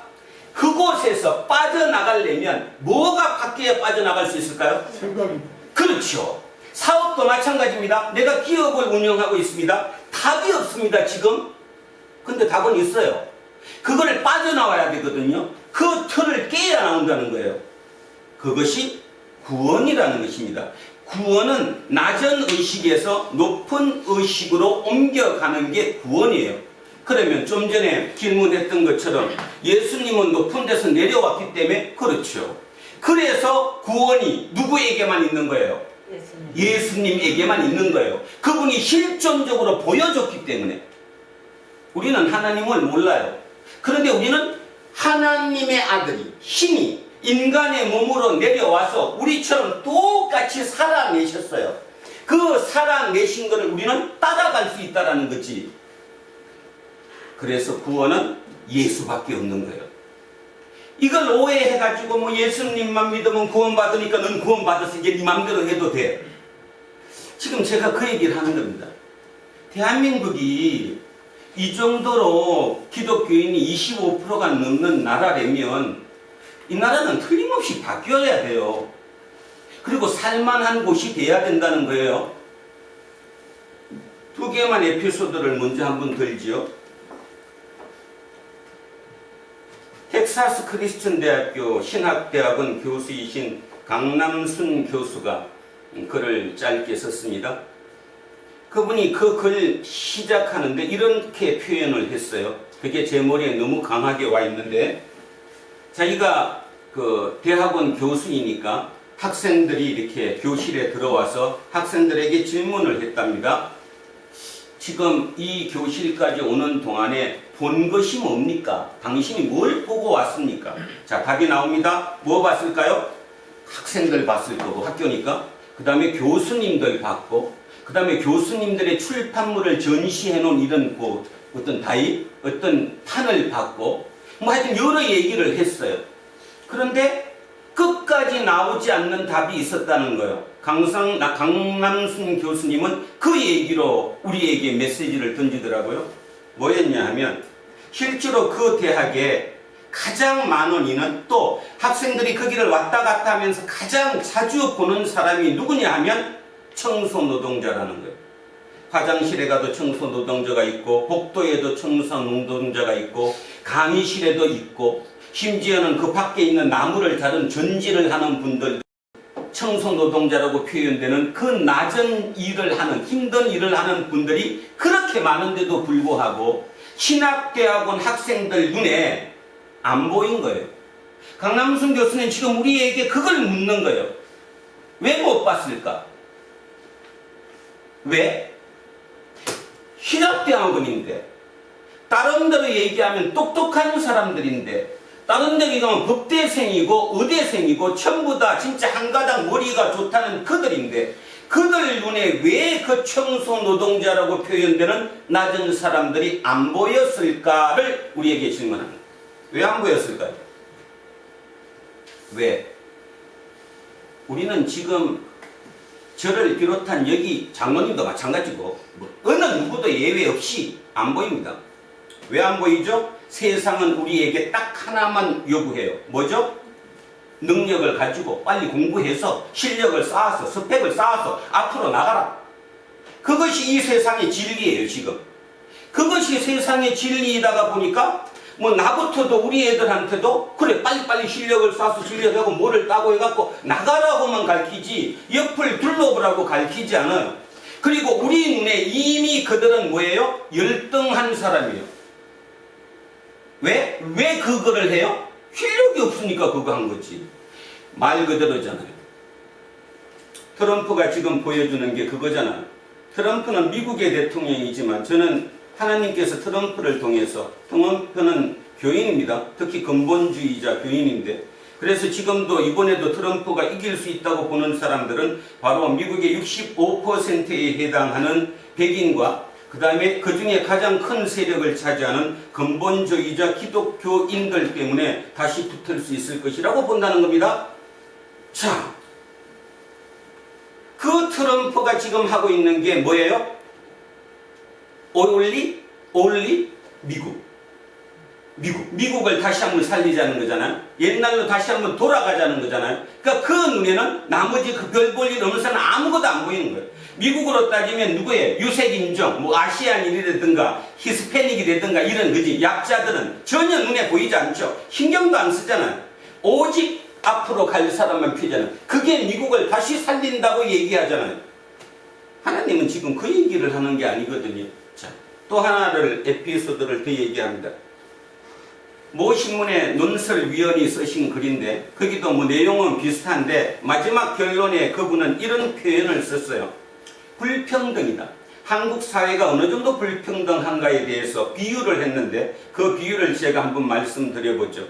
그곳에서 빠져나가려면 뭐가 바뀌어야 빠져나갈 수 있을까요? 생각이. 그렇죠. 사업도 마찬가지입니다. 내가 기업을 운영하고 있습니다. 답이 없습니다 지금. 근데 답은 있어요. 그거를 빠져나와야 되거든요. 그 틀을 깨야 나온다는 거예요. 그것이 구원이라는 것입니다. 구원은 낮은 의식에서 높은 의식으로 옮겨가는 게 구원이에요. 그러면 좀 전에 질문했던 것처럼 예수님은 높은 데서 내려왔기 때문에 그렇죠. 그래서 구원이 누구에게만 있는 거예요? 예수님에게만 있는 거예요. 그분이 실존적으로 보여줬기 때문에. 우리는 하나님을 몰라요. 그런데 우리는 하나님의 아들이 신이 인간의 몸으로 내려와서 우리처럼 똑같이 살아내셨어요. 그 살아내신 것을 우리는 따라갈 수 있다는 거지. 그래서 구원은 예수밖에 없는 거예요. 이걸 오해해가지고 뭐 예수님만 믿으면 구원받으니까 넌 구원받아서 이제 네 맘대로 해도 돼. 지금 제가 그 얘기를 하는 겁니다. 대한민국이 이 정도로 기독교인이 25%가 넘는 나라라면 이 나라는 틀림없이 바뀌어야 돼요. 그리고 살만한 곳이 돼야 된다는 거예요. 두 개만 에피소드를 먼저 한번 들지요. 텍사스 크리스천 대학교 신학대학원 교수이신 강남순 교수가 글을 짧게 썼습니다. 그분이 그 글 시작하는데 이렇게 표현을 했어요. 그게 제 머리에 너무 강하게 와 있는데, 자기가 그 대학원 교수이니까 학생들이 이렇게 교실에 들어와서 학생들에게 질문을 했답니다. 지금 이 교실까지 오는 동안에 본 것이 뭡니까? 당신이 뭘 보고 왔습니까? 자, 답이 나옵니다. 뭐 봤을까요? 학생들 봤을 거고, 학교니까. 그 다음에 교수님들 봤고, 그 다음에 교수님들의 출판물을 전시해 놓은 이런 어떤 다입, 어떤 판을 봤고, 뭐 하여튼 여러 얘기를 했어요. 그런데 끝까지 나오지 않는 답이 있었다는 거예요. 강남순 교수님은 그 얘기로 우리에게 메시지를 던지더라고요. 뭐였냐 하면, 실제로 그 대학에 가장 많은 인원, 또 학생들이 거기를 왔다 갔다 하면서 가장 자주 보는 사람이 누구냐 하면 청소 노동자라는 거예요. 화장실에 가도 청소 노동자가 있고, 복도에도 청소 노동자가 있고, 강의실에도 있고, 심지어는 그 밖에 있는 나무를 자른 전지를 하는 분들, 청소 노동자라고 표현되는 그 낮은 일을 하는, 힘든 일을 하는 분들이 그렇게 많은데도 불구하고 신학대학원 학생들 눈에 안 보인 거예요. 강남순 교수는 지금 우리에게 그걸 묻는 거예요. 왜 못 봤을까? 왜? 신학대학원인데, 다른 데로 얘기하면 똑똑한 사람들인데, 다른 데 가면 법대생이고 의대생이고 전부 다 진짜 한 가닥 머리가 좋다는 그들인데, 그들 눈에 왜 그 청소 노동자라고 표현되는 낮은 사람들이 안 보였을까를 우리에게 질문합니다. 왜 안 보였을까요? 왜? 우리는 지금 저를 비롯한 여기 장로님도 마찬가지고 어느 누구도 예외 없이 안 보입니다. 왜 안 보이죠? 세상은 우리에게 딱 하나만 요구해요. 뭐죠? 능력을 가지고 빨리 공부해서 실력을 쌓아서 스펙을 쌓아서 앞으로 나가라. 그것이 이 세상의 진리예요. 지금 그것이 세상의 진리이다가 보니까 뭐 나부터도 우리 애들한테도 그래 빨리빨리 실력을 쌓아서 실력하고 뭐를 따고 해갖고 나가라고만 가르치지 옆을 둘러보라고 가르치지 않아요. 그리고 우리 눈에 이미 그들은 뭐예요? 열등한 사람이에요. 왜 그거를 해요? 실력이 없으니까 그거 한 거지. 말 그대로잖아요. 트럼프가 지금 보여주는 게 그거잖아요. 트럼프는 미국의 대통령이지만 저는 하나님께서 트럼프를 통해서, 트럼프는 교인입니다. 특히 근본주의자 교인인데, 그래서 지금도 이번에도 트럼프가 이길 수 있다고 보는 사람들은 바로 미국의 65%에 해당하는 백인과 그 다음에 그 중에 가장 큰 세력을 차지하는 근본주의자 기독교인들 때문에 다시 붙을 수 있을 것이라고 본다는 겁니다. 자, 그 트럼프가 지금 하고 있는 게 뭐예요? only 미국을 다시 한번 살리자는 거잖아요. 옛날로 다시 한번 돌아가자는 거잖아요. 그러니까 그 눈에는 나머지 그 별 볼 일 없는 사람은 아무것도 안 보이는 거예요. 미국으로 따지면 누구예요? 유색인종, 뭐 아시안인이라든가 히스패닉이라든가 이런 거지. 약자들은 전혀 눈에 보이지 않죠. 신경도 안 쓰잖아요. 오직 앞으로 갈 사람만 피잖아요. 그게 미국을 다시 살린다고 얘기하잖아요. 하나님은 지금 그 얘기를 하는 게 아니거든요. 자, 또 하나를 에피소드를 더 얘기합니다. 모 신문의 논설위원이 쓰신 글인데 거기도 뭐 내용은 비슷한데 마지막 결론에 그분은 이런 표현을 썼어요. 불평등이다. 한국 사회가 어느 정도 불평등한가에 대해서 비유를 했는데 그 비유를 제가 한번 말씀드려보죠.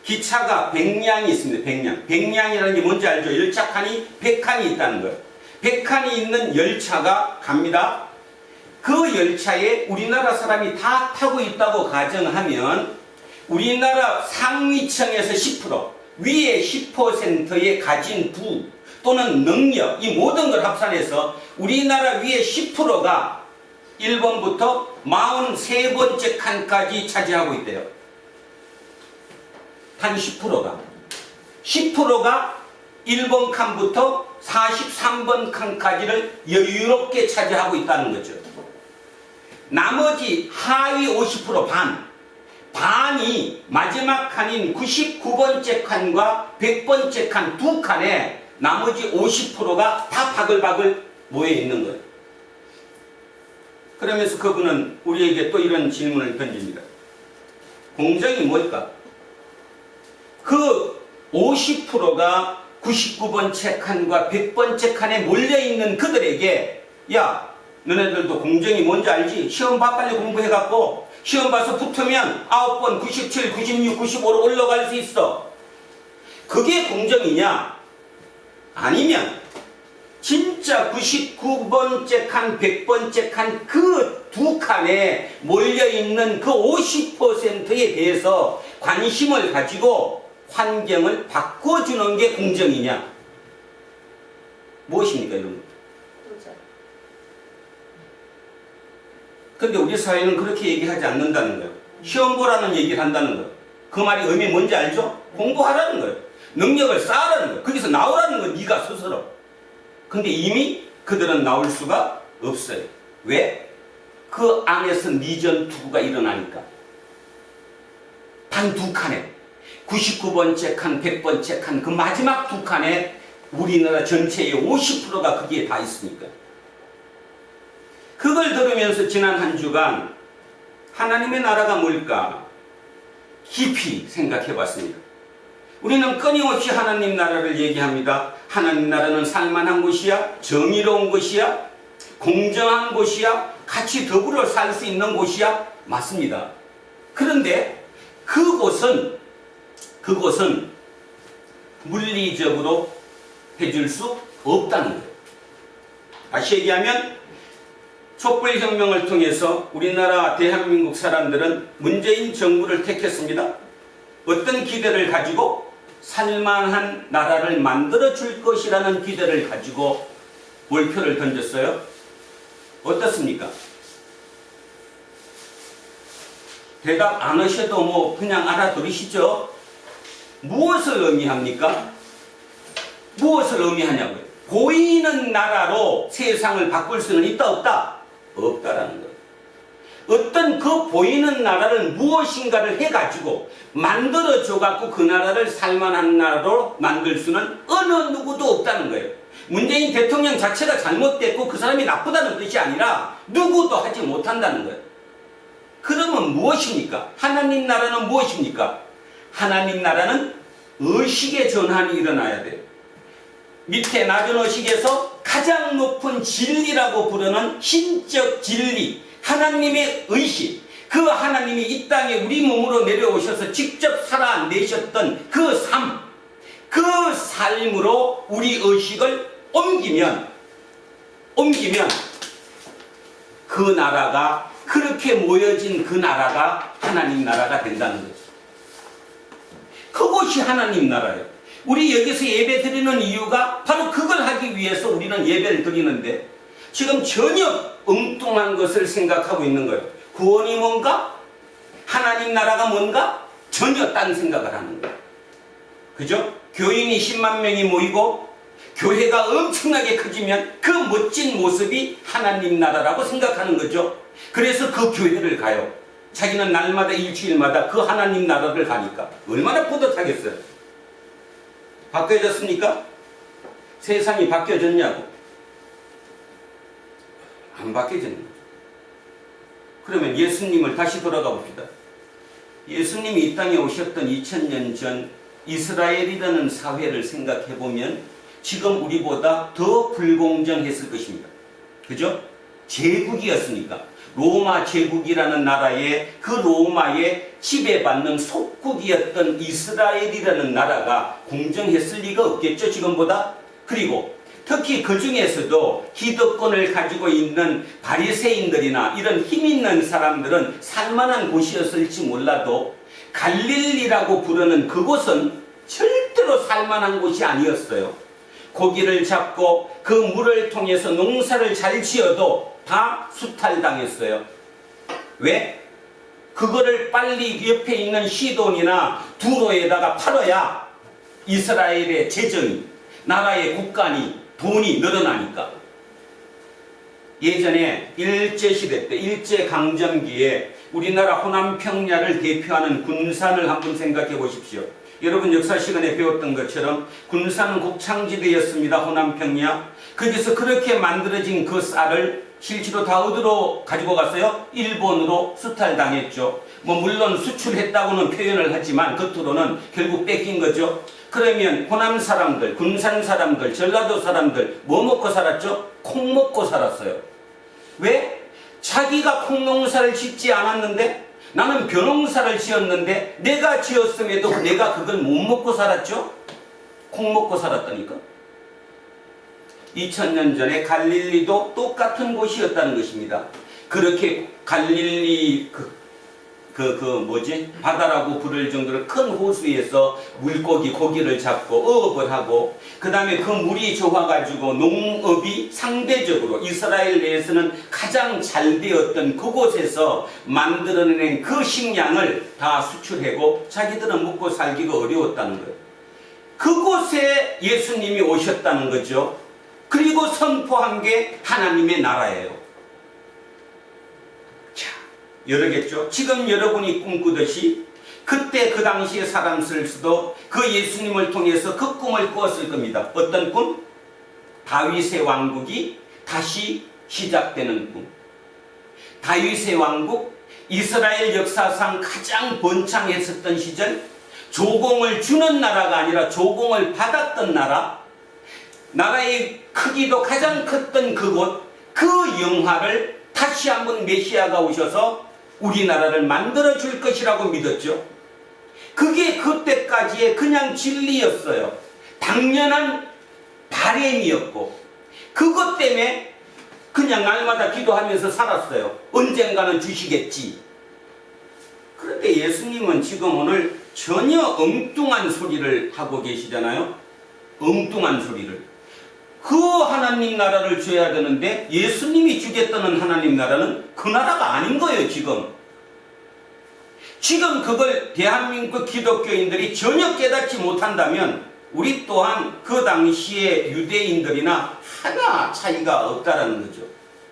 기차가 100량이 있습니다. 100량. 100량이라는 게 뭔지 알죠? 열차 칸이 100칸이 있다는 거예요. 100칸이 있는 열차가 갑니다. 그 열차에 우리나라 사람이 다 타고 있다고 가정하면 우리나라 상위층에서 10%, 위에 10%의 가진 부 또는 능력, 이 모든 걸 합산해서 우리나라 위에 10%가 1번부터 43번째 칸까지 차지하고 있대요. 단 10%가. 10%가 1번 칸부터 43번 칸까지를 여유롭게 차지하고 있다는 거죠. 나머지 하위 50% 반이 마지막 칸인 99번째 칸과 100번째 칸 두 칸에 나머지 50%가 다 바글바글 모여 있는 거예요. 그러면서 그분은 우리에게 또 이런 질문을 던집니다. 공정이 뭘까? 그 50%가 99번째 칸과 100번째 칸에 몰려있는 그들에게 야, 너네들도 공정이 뭔지 알지? 시험 봐 빨리 공부해갖고 시험 봐서 붙으면 9번 97, 96, 95로 올라갈 수 있어. 그게 공정이냐? 아니면 진짜 99번째 칸, 100번째 칸 그 두 칸에 몰려있는 그 50%에 대해서 관심을 가지고 환경을 바꿔주는 게 공정이냐? 무엇입니까 여러분? 근데 우리 사회는 그렇게 얘기하지 않는다는 거예요. 시험 보라는 얘기를 한다는 거예요. 그 말이 의미 뭔지 알죠? 공부하라는 거예요. 능력을 쌓으라는 거예요. 거기서 나오라는 건 네가 스스로. 근데 이미 그들은 나올 수가 없어요. 왜? 그 안에서 니전 투구가 일어나니까. 단 두 칸에 99번째 칸, 100번째 칸 그 마지막 두 칸에 우리나라 전체의 50%가 거기에 다 있으니까. 그걸 들으면서 지난 한 주간 하나님의 나라가 뭘까 깊이 생각해 봤습니다. 우리는 끊임없이 하나님 나라를 얘기합니다. 하나님 나라는 살만한 곳이야, 정의로운 곳이야, 공정한 곳이야, 같이 더불어 살 수 있는 곳이야. 맞습니다. 그런데 그곳은 물리적으로 해줄 수 없다는 거예요. 다시 얘기하면 촛불혁명을 통해서 우리나라 대한민국 사람들은 문재인 정부를 택했습니다. 어떤 기대를 가지고? 살만한 나라를 만들어 줄 것이라는 기대를 가지고 몰표를 던졌어요. 어떻습니까? 대답 안 하셔도 뭐 그냥 알아들으시죠? 무엇을 의미합니까? 무엇을 의미하냐고요? 보이는 나라로 세상을 바꿀 수는 있다 없다? 없다라는 거예요. 어떤 그 보이는 나라를 무엇인가를 해가지고 만들어줘갖고 그 나라를 살만한 나라로 만들 수는 어느 누구도 없다는 거예요. 문재인 대통령 자체가 잘못됐고 그 사람이 나쁘다는 뜻이 아니라 누구도 하지 못한다는 거예요. 그러면 무엇입니까? 하나님 나라는 무엇입니까? 하나님 나라는 의식의 전환이 일어나야 돼요. 밑에 낮은 의식에서 가장 높은 진리라고 부르는 신적 진리, 하나님의 의식, 그 하나님이 이 땅에 우리 몸으로 내려오셔서 직접 살아내셨던 그 삶, 그 삶으로 우리 의식을 옮기면 그 나라가, 그렇게 모여진 그 나라가 하나님 나라가 된다는 거죠. 그것이 하나님 나라예요. 우리 여기서 예배 드리는 이유가 바로 그걸 하기 위해서 우리는 예배를 드리는데 지금 전혀 엉뚱한 것을 생각하고 있는 거예요. 구원이 뭔가? 하나님 나라가 뭔가? 전혀 딴 생각을 하는 거예요. 그죠? 교인이 10만 명이 모이고 교회가 엄청나게 커지면 그 멋진 모습이 하나님 나라라고 생각하는 거죠. 그래서 그 교회를 가요. 자기는 날마다 일주일마다 그 하나님 나라를 가니까 얼마나 뿌듯하겠어요. 바뀌어졌습니까? 세상이 바뀌어졌냐고? 안 바뀌어졌는 거죠. 그러면 예수님을 다시 돌아가 봅시다. 예수님이 이 땅에 오셨던 2000년 전 이스라엘이라는 사회를 생각해 보면 지금 우리보다 더 불공정했을 것입니다. 그죠? 제국이었으니까. 로마 제국이라는 나라에 그 로마에 지배받는 속국이었던 이스라엘이라는 나라가 공정했을 리가 없겠죠, 지금보다? 그리고 특히 그 중에서도 기득권을 가지고 있는 바리새인들이나 이런 힘 있는 사람들은 살만한 곳이었을지 몰라도 갈릴리라고 부르는 그곳은 절대로 살만한 곳이 아니었어요. 고기를 잡고 그 물을 통해서 농사를 잘 지어도 다 수탈당했어요. 왜? 그거를 빨리 옆에 있는 시돈이나 두로에다가 팔아야 이스라엘의 재정이, 나라의 국간이, 돈이 늘어나니까. 예전에 일제시대 때, 일제강점기에 우리나라 호남평야를 대표하는 군산을 한번 생각해 보십시오. 여러분 역사 시간에 배웠던 것처럼 군산은 곡창지대였습니다. 호남평야. 거기서 그렇게 만들어진 그 쌀을 실제로 다 어디로 가지고 갔어요? 일본으로 수탈당했죠. 뭐 물론 수출했다고는 표현을 하지만 겉으로는 결국 뺏긴 거죠. 그러면 호남 사람들, 군산 사람들, 전라도 사람들 뭐 먹고 살았죠? 콩 먹고 살았어요. 왜? 자기가 콩농사를 짓지 않았는데, 나는 벼농사를 지었는데 내가 지었음에도 내가 그걸 못 먹고 살았죠? 콩 먹고 살았다니까. 2000년 전에 갈릴리도 똑같은 곳이었다는 것입니다. 그렇게 갈릴리 바다라고 부를 정도로 큰 호수에서 물고기, 고기를 잡고 어업을 하고, 그 다음에 그 물이 좋아가지고 농업이 상대적으로 이스라엘 내에서는 가장 잘 되었던 그곳에서 만들어낸 그 식량을 다 수출하고 자기들은 먹고 살기가 어려웠다는 거예요. 그곳에 예수님이 오셨다는 거죠. 그리고 선포한 게 하나님의 나라예요. 자, 여러겠죠? 지금 여러분이 꿈꾸듯이 그때 그 당시에 사람들 수도 그 예수님을 통해서 그 꿈을 꾸었을 겁니다. 어떤 꿈? 다윗의 왕국이 다시 시작되는 꿈. 다윗의 왕국, 이스라엘 역사상 가장 번창했었던 시절, 조공을 주는 나라가 아니라 조공을 받았던 나라, 나라의 크기도 가장 컸던 그곳, 그 영화를 다시 한번 메시아가 오셔서 우리나라를 만들어 줄 것이라고 믿었죠. 그게 그때까지의 그냥 진리였어요. 당연한 바램이었고, 그것 때문에 그냥 날마다 기도하면서 살았어요. 언젠가는 주시겠지. 그런데 예수님은 지금 오늘 전혀 엉뚱한 소리를 하고 계시잖아요. 엉뚱한 소리를. 그 하나님 나라를 줘야 되는데 예수님이 주겠다는 하나님 나라는 그 나라가 아닌 거예요. 지금 그걸 대한민국 기독교인들이 전혀 깨닫지 못한다면 우리 또한 그 당시에 유대인들이나 하나 차이가 없다라는 거죠.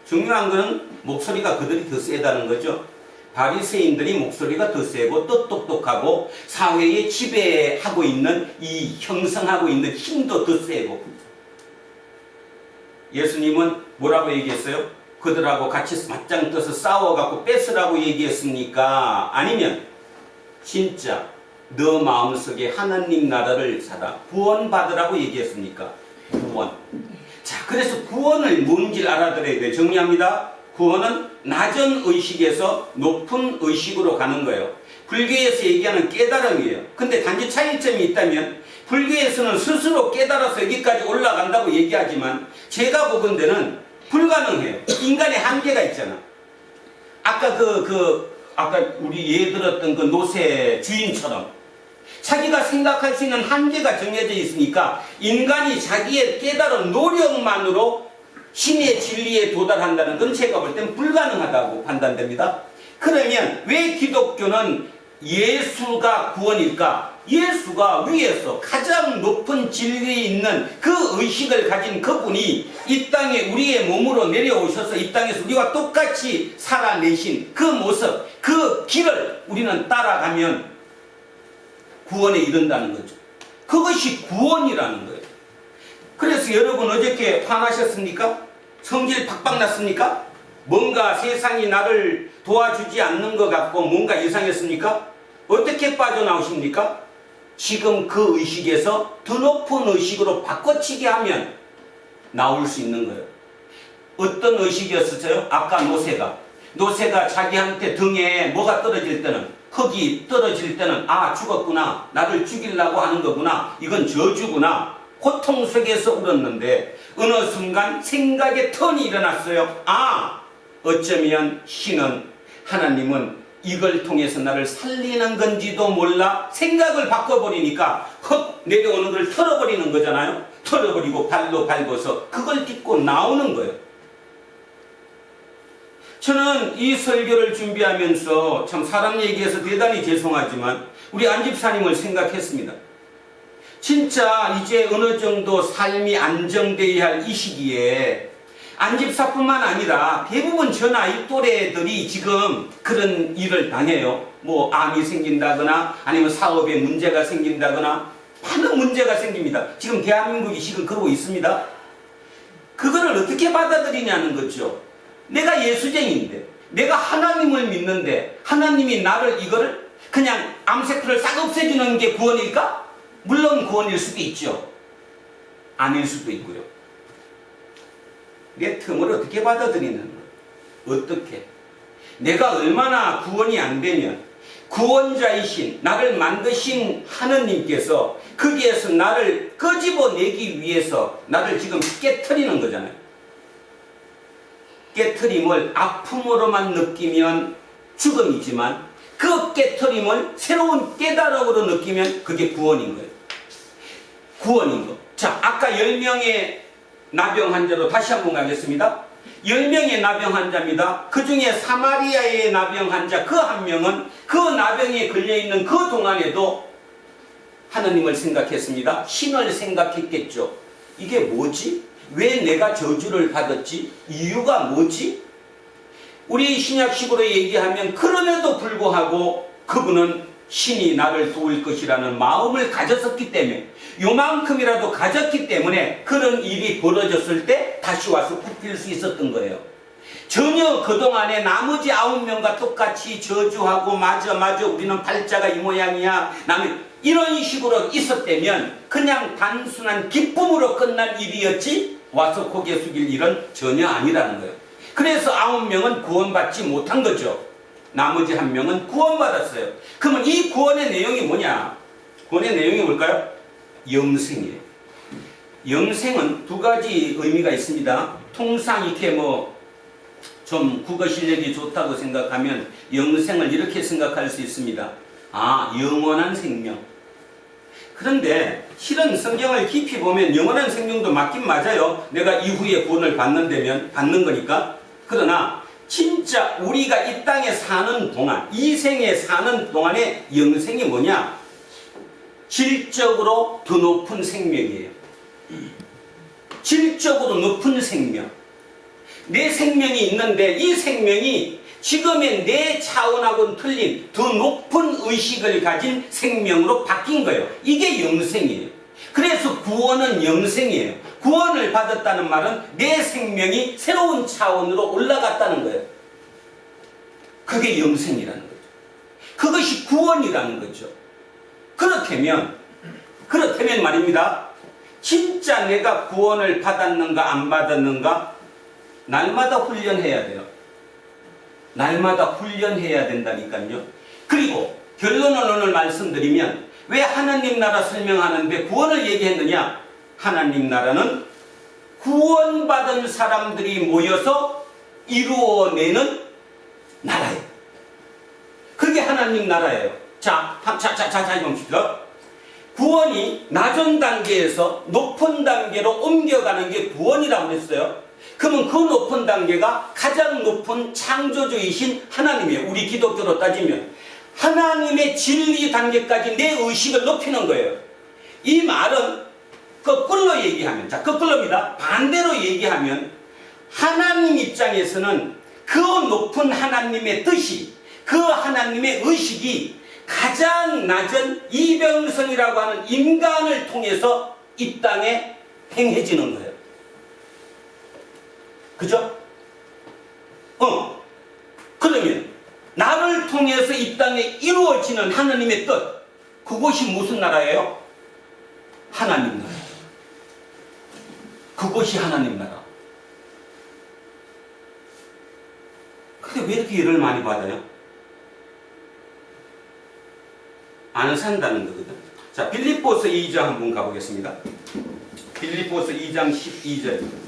중요한 것은 목소리가 그들이 더 세다는 거죠. 바리새인들이 목소리가 더 세고 또 똑똑하고 사회에 지배하고 있는 이 형성하고 있는 힘도 더 세고. 예수님은 뭐라고 얘기했어요? 그들하고 같이 맞짱 떠서 싸워갖고 뺏으라고 얘기했습니까? 아니면 진짜 너 마음속에 하나님 나라를 사다 구원받으라고 얘기했습니까? 구원. 자, 그래서 구원을 뭔지 알아들어야 돼요. 정리합니다. 구원은 낮은 의식에서 높은 의식으로 가는 거예요. 불교에서 얘기하는 깨달음이에요. 근데 단지 차이점이 있다면 불교에서는 스스로 깨달아서 여기까지 올라간다고 얘기하지만 제가 보건대는 불가능해요. 인간의 한계가 있잖아. 아까 아까 우리 예 들었던 그 노새 주인처럼 자기가 생각할 수 있는 한계가 정해져 있으니까 인간이 자기의 깨달은 노력만으로 신의 진리에 도달한다는 건 제가 볼 땐 불가능하다고 판단됩니다. 그러면 왜 기독교는 예수가 구원일까? 예수가 위에서 가장 높은 진리에 있는 그 의식을 가진 그분이 이 땅에 우리의 몸으로 내려오셔서 이 땅에서 우리와 똑같이 살아내신 그 모습, 그 길을 우리는 따라가면 구원에 이른다는 거죠. 그것이 구원이라는 거예요. 그래서 여러분 어저께 화나셨습니까? 성질 팍팍 났습니까? 뭔가 세상이 나를 도와주지 않는 것 같고 뭔가 이상했습니까? 어떻게 빠져나오십니까? 지금 그 의식에서 더 높은 의식으로 바꿔치기 하면 나올 수 있는 거예요. 어떤 의식이었어요? 아까 노새가 자기한테 등에 뭐가 떨어질 때는, 흙이 떨어질 때는 아 죽었구나, 나를 죽이려고 하는 거구나, 이건 저주구나, 고통 속에서 울었는데 어느 순간 생각의 턴이 일어났어요. 아, 어쩌면 하나님은 이걸 통해서 나를 살리는 건지도 몰라. 생각을 바꿔버리니까 흙 내려오는 걸 털어버리는 거잖아요. 털어버리고 발로 밟아서 그걸 딛고 나오는 거예요. 저는 이 설교를 준비하면서 참 사람 얘기해서 대단히 죄송하지만 우리 안집사님을 생각했습니다. 진짜 이제 어느 정도 삶이 안정되어야 할 이 시기에 안집사뿐만 아니라 대부분 저 나이 또래들이 지금 그런 일을 당해요. 뭐 암이 생긴다거나 아니면 사업에 문제가 생긴다거나 많은 문제가 생깁니다. 지금 대한민국이 지금 그러고 있습니다. 그거를 어떻게 받아들이냐는 거죠. 내가 예수쟁이인데, 내가 하나님을 믿는데 하나님이 나를 이거를 그냥 암세포를 싹 없애주는 게 구원일까? 물론 구원일 수도 있죠. 아닐 수도 있고요. 내 틈을 어떻게 받아들이는 거예요? 어떻게? 내가 얼마나 구원이 안 되면 구원자이신 나를 만드신 하느님께서 거기에서 나를 끄집어내기 위해서 나를 지금 깨트리는 거잖아요. 깨트림을 아픔으로만 느끼면 죽음이지만 그 깨트림을 새로운 깨달음으로 느끼면 그게 구원인 거예요. 구원인 거. 자, 아까 10명의 나병 환자로 다시 한번 가겠습니다. 10명의 나병 환자입니다. 그 중에 사마리아의 나병 환자 그 한 명은 그 나병에 걸려있는 그 동안에도 하나님을 생각했습니다. 신을 생각했겠죠. 이게 뭐지? 왜 내가 저주를 받았지? 이유가 뭐지? 우리 신약식으로 얘기하면 그럼에도 불구하고 그분은 신이 나를 도울 것이라는 마음을 가졌었기 때문에, 요만큼이라도 가졌기 때문에 그런 일이 벌어졌을 때 다시 와서 굽힐 수 있었던 거예요. 전혀 그동안에 나머지 9명과 똑같이 저주하고 맞아 우리는 팔자가 이 모양이야 나는 이런 식으로 있었다면 그냥 단순한 기쁨으로 끝날 일이었지 와서 고개 숙일 일은 전혀 아니라는 거예요. 그래서 9명은 구원받지 못한 거죠. 나머지 1명은 구원받았어요. 그러면 이 구원의 내용이 뭐냐? 구원의 내용이 뭘까요? 영생이에요. 영생은 두 가지 의미가 있습니다. 통상 이렇게 좀 국어 실력이 좋다고 생각하면 영생을 이렇게 생각할 수 있습니다. 아, 영원한 생명. 그런데 실은 성경을 깊이 보면 영원한 생명도 맞긴 맞아요. 내가 이후에 구원을 받는 거니까. 그러나 진짜 우리가 이 땅에 사는 동안, 이 생에 사는 동안의 영생이 뭐냐? 질적으로 더 높은 생명이에요. 질적으로 높은 생명. 내 생명이 있는데 이 생명이 지금의 내 차원하고는 틀린 더 높은 의식을 가진 생명으로 바뀐 거예요. 이게 영생이에요. 그래서 구원은 영생이에요. 구원을 받았다는 말은 내 생명이 새로운 차원으로 올라갔다는 거예요. 그게 영생이라는 거죠. 그것이 구원이라는 거죠. 그렇다면 말입니다. 진짜 내가 구원을 받았는가 안 받았는가 날마다 훈련해야 돼요. 날마다 훈련해야 된다니까요. 그리고 결론을 오늘 말씀드리면 왜 하나님 나라 설명하는데 구원을 얘기했느냐? 하나님 나라는 구원받은 사람들이 모여서 이루어내는 나라예요. 그게 하나님 나라예요. 자, 봅시다. 구원이 낮은 단계에서 높은 단계로 옮겨가는 게 구원이라고 했어요. 그러면 그 높은 단계가 가장 높은 창조주이신 하나님이에요. 우리 기독교로 따지면 하나님의 진리 단계까지 내 의식을 높이는 거예요. 이 말은 거꾸로 얘기하면, 자, 거꾸로입니다. 반대로 얘기하면 하나님 입장에서는 그 높은 하나님의 뜻이, 그 하나님의 의식이 가장 낮은 이병선이라고 하는 인간을 통해서 이 땅에 행해지는 거예요. 그죠? 그러면 나를 통해서 이 땅에 이루어지는 하나님의 뜻, 그것이 무슨 나라예요? 하나님 나라. 그것이 하나님 나라. 근데 왜 이렇게 열을 많이 받아요? 안 산다는 거거든. 자, 빌립보서 2장 한번 가보겠습니다. 빌립보서 2장 12절.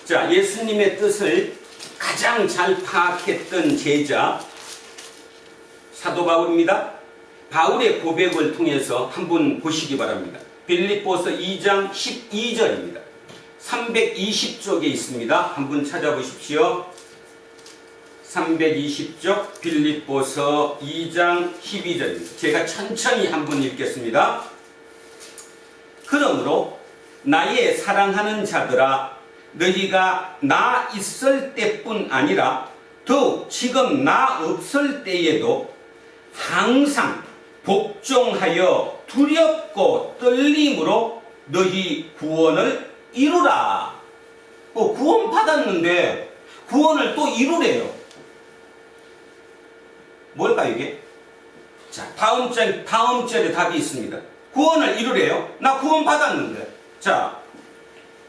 자, 예수님의 뜻을 가장 잘 파악했던 제자 사도 바울입니다. 바울의 고백을 통해서 한번 보시기 바랍니다. 빌립보서 2장 12절입니다. 320쪽에 있습니다. 한번 찾아보십시오. 320쪽 빌립보서 2장 12절입니다. 제가 천천히 한번 읽겠습니다. 그러므로 나의 사랑하는 자들아, 너희가 나 있을 때뿐 아니라 더욱 지금 나 없을 때에도 항상 복종하여 두렵고 떨림으로 너희 구원을 이루라. 구원 받았는데 구원을 또 이루래요. 뭘까 이게? 자, 다음 절에 답이 있습니다. 구원을 이루래요. 나 구원 받았는데. 자,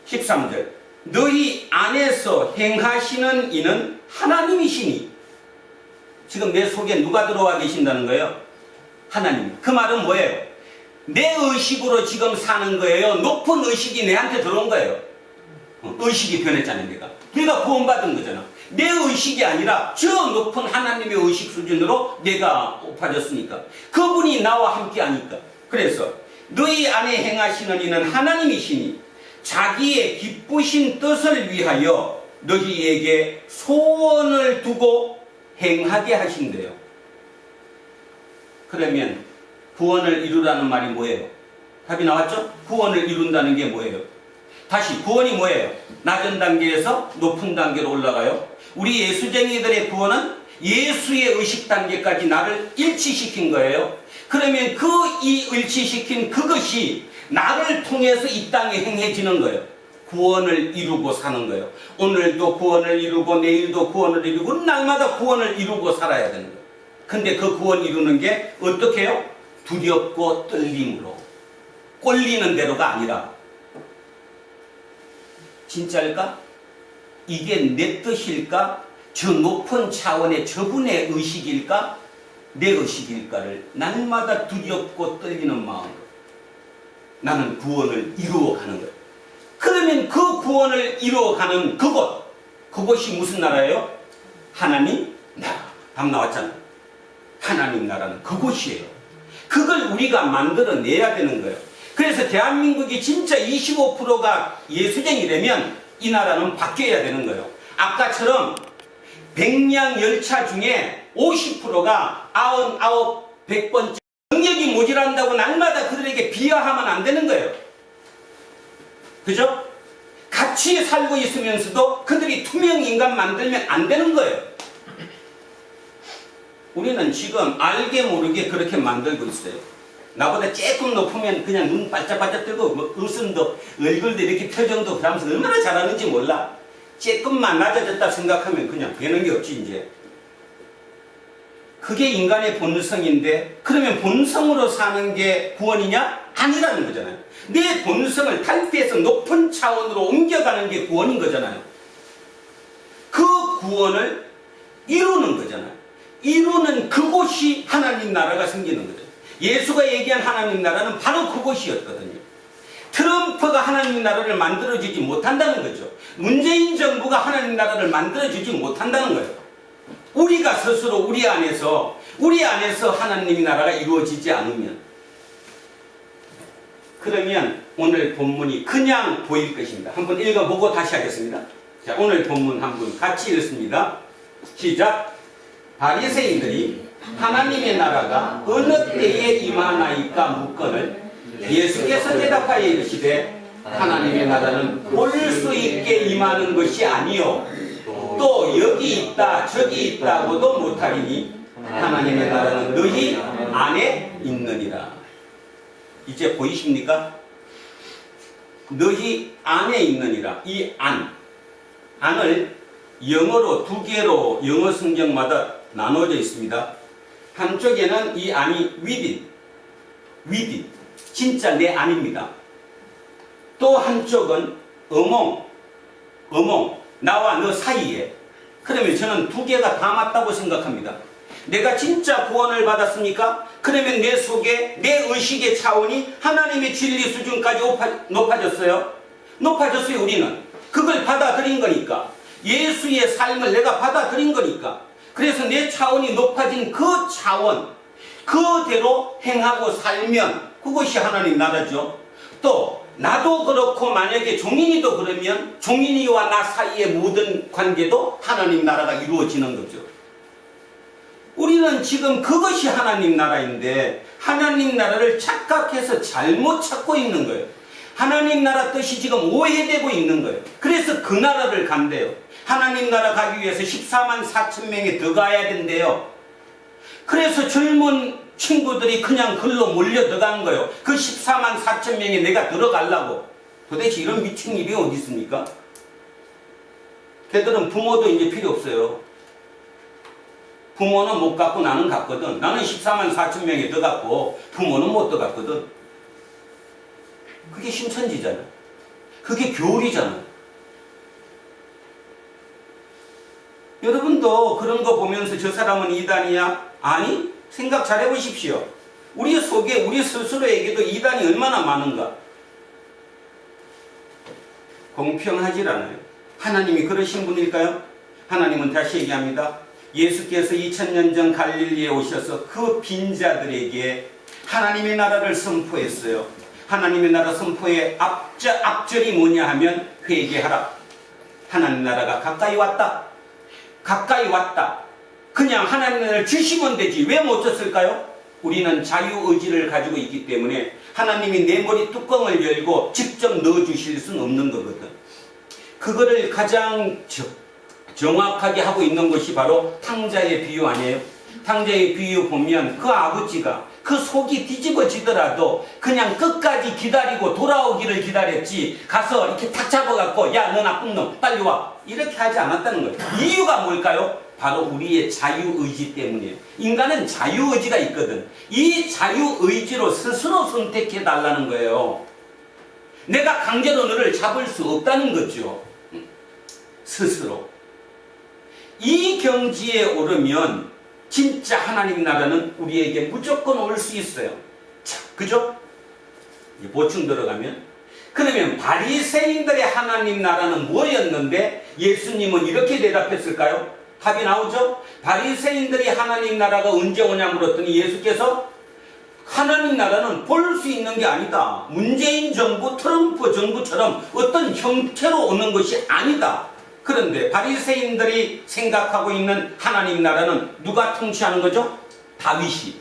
13절. 너희 안에서 행하시는 이는 하나님이시니. 지금 내 속에 누가 들어와 계신다는 거예요? 하나님. 그 말은 뭐예요? 내 의식으로 지금 사는 거예요? 높은 의식이 내한테 들어온 거예요? 의식이 변했잖아요, 내가. 내가 구원받은 거잖아. 내 의식이 아니라 저 높은 하나님의 의식 수준으로 내가 높아졌으니까. 그분이 나와 함께 하니까. 그래서 너희 안에 행하시는 이는 하나님이시니 자기의 기쁘신 뜻을 위하여 너희에게 소원을 두고 행하게 하신대요. 그러면 구원을 이루라는 말이 뭐예요? 답이 나왔죠? 구원을 이룬다는 게 뭐예요? 다시 구원이 뭐예요? 낮은 단계에서 높은 단계로 올라가요. 우리 예수쟁이들의 구원은 예수의 의식 단계까지 나를 일치시킨 거예요. 그러면 이 일치시킨 그것이 나를 통해서 이 땅에 행해지는 거예요. 구원을 이루고 사는 거예요. 오늘도 구원을 이루고 내일도 구원을 이루고 날마다 구원을 이루고 살아야 되는 거예요. 근데 그 구원 이루는 게 어떻게 해요? 두렵고 떨림으로. 꼴리는 대로가 아니라. 진짜일까? 이게 내 뜻일까? 저 높은 차원의 저분의 의식일까? 내 의식일까를 날마다 두렵고 떨리는 마음으로 나는 구원을 이루어가는 거예요. 그러면 그 구원을 이루어가는 그것이 무슨 나라예요? 하나님 나라. 답 나왔잖아요. 하나님 나라는 그곳이에요. 그걸 우리가 만들어내야 되는 거예요. 그래서 대한민국이 진짜 25%가 예수쟁이라면 이 나라는 바뀌어야 되는 거예요. 아까처럼 100량 열차 중에 50%가 99, 100번째 능력이 모자란다고 날마다 그들에게 비하하면 안 되는 거예요. 그죠? 같이 살고 있으면서도 그들이 투명 인간 만들면 안 되는 거예요. 우리는 지금 알게 모르게 그렇게 만들고 있어요. 나보다 조금 높으면 그냥 눈 반짝반짝 뜨고 웃음도 얼굴도 이렇게 표정도 그러면서 얼마나 잘하는지 몰라. 조금만 낮아졌다 생각하면 그냥 되는 게 없지 이제. 그게 인간의 본성인데 그러면 본성으로 사는 게 구원이냐? 아니라는 거잖아요. 내 본성을 탈피해서 높은 차원으로 옮겨가는 게 구원인 거잖아요. 그 구원을 이루는 거잖아요. 이루는 그곳이 하나님 나라가 생기는 거죠. 예수가 얘기한 하나님 나라는 바로 그곳이었거든요. 트럼프가 하나님 나라를 만들어주지 못한다는 거죠. 문재인 정부가 하나님 나라를 만들어주지 못한다는 거예요. 우리가 스스로 우리 안에서 하나님의 나라가 이루어지지 않으면, 그러면 오늘 본문이 그냥 보일 것입니다. 한번 읽어보고 다시 하겠습니다. 자, 오늘 본문 한번 같이 읽습니다. 시작. 바리새인들이 하나님의 나라가 어느 때에 임하나이까 묻거늘 예수께서 대답하여 이르시되 하나님의 나라는 볼 수 있게 임하는 것이 아니요 또 여기 있다 저기 있다고도 못하리니 하나님의 나라는 너희 안에 있느니라. 이제 보이십니까? 너희 안에 있느니라. 이 안을 영어로 두 개로 영어 성경마다 나눠져 있습니다. 한쪽에는 이 안이 within, 진짜 내 안입니다. 또 한쪽은 among, 나와 너 사이에. 그러면 저는 두 개가 다 맞다고 생각합니다. 내가 진짜 구원을 받았습니까? 그러면 내 속에 내 의식의 차원이 하나님의 진리 수준까지 높아졌어요. 우리는 그걸 받아들인 거니까. 예수의 삶을 내가 받아들인 거니까. 그래서 내 차원이 높아진 그 차원 그대로 행하고 살면 그것이 하나님 나라죠. 또 나도 그렇고 만약에 종인이도 그러면 종인이와 나 사이의 모든 관계도 하나님 나라가 이루어지는 거죠. 우리는 지금 그것이 하나님 나라인데 하나님 나라를 착각해서 잘못 찾고 있는 거예요. 하나님 나라 뜻이 지금 오해되고 있는 거예요. 그래서 그 나라를 간대요. 하나님 나라 가기 위해서 14만 4천 명이 더 가야 된대요. 그래서 젊은 친구들이 그냥 글로 몰려 들어간 거예요. 그 14만 4천 명에 내가 들어가려고. 도대체 이런 미친 일이 어디 있습니까? 걔들은 부모도 이제 필요 없어요. 부모는 못 갖고 나는 갔거든. 나는 14만 4천 명에 들어갔고 부모는 못 들어갔거든. 그게 신천지잖아. 그게 교리잖아. 여러분도 그런 거 보면서 저 사람은 이단이야? 아니, 생각 잘 해보십시오. 우리 속에 우리 스스로에게도 이단이 얼마나 많은가. 공평하질 않아요. 하나님이 그러신 분일까요? 하나님은 다시 얘기합니다. 예수께서 2000년 전 갈릴리에 오셔서 그 빈자들에게 하나님의 나라를 선포했어요. 하나님의 나라 선포의 앞절이 뭐냐 하면 회개하라. 하나님 나라가 가까이 왔다. 그냥 하나님 나라를 주시면 되지 왜 못 줬을까요? 우리는 자유의지를 가지고 있기 때문에 하나님이 내 머리 뚜껑을 열고 직접 넣어주실 수는 없는 거거든. 그거를 가장 정확하게 하고 있는 것이 바로 탕자의 비유 아니에요? 탕자의 비유 보면 그 아버지가 그 속이 뒤집어지더라도 그냥 끝까지 기다리고 돌아오기를 기다렸지 가서 이렇게 탁 잡아갖고 야 너 나쁜 놈 빨리 와 이렇게 하지 않았다는 거예요. 이유가 뭘까요? 바로 우리의 자유의지 때문이에요. 인간은 자유의지가 있거든. 이 자유의지로 스스로 선택해 달라는 거예요. 내가 강제로 너를 잡을 수 없다는 거죠. 스스로. 이 경지에 오르면 진짜 하나님 나라는 우리에게 무조건 올 수 있어요. 자, 그죠? 보충 들어가면 그러면 바리새인들의 하나님 나라는 뭐였는데 예수님은 이렇게 대답했을까요? 답이 나오죠? 바리새인들이 하나님 나라가 언제 오냐 물었더니 예수께서 하나님 나라는 볼 수 있는 게 아니다. 문재인 정부, 트럼프 정부처럼 어떤 형태로 오는 것이 아니다. 그런데 바리새인들이 생각하고 있는 하나님 나라는 누가 통치하는 거죠? 다윗이.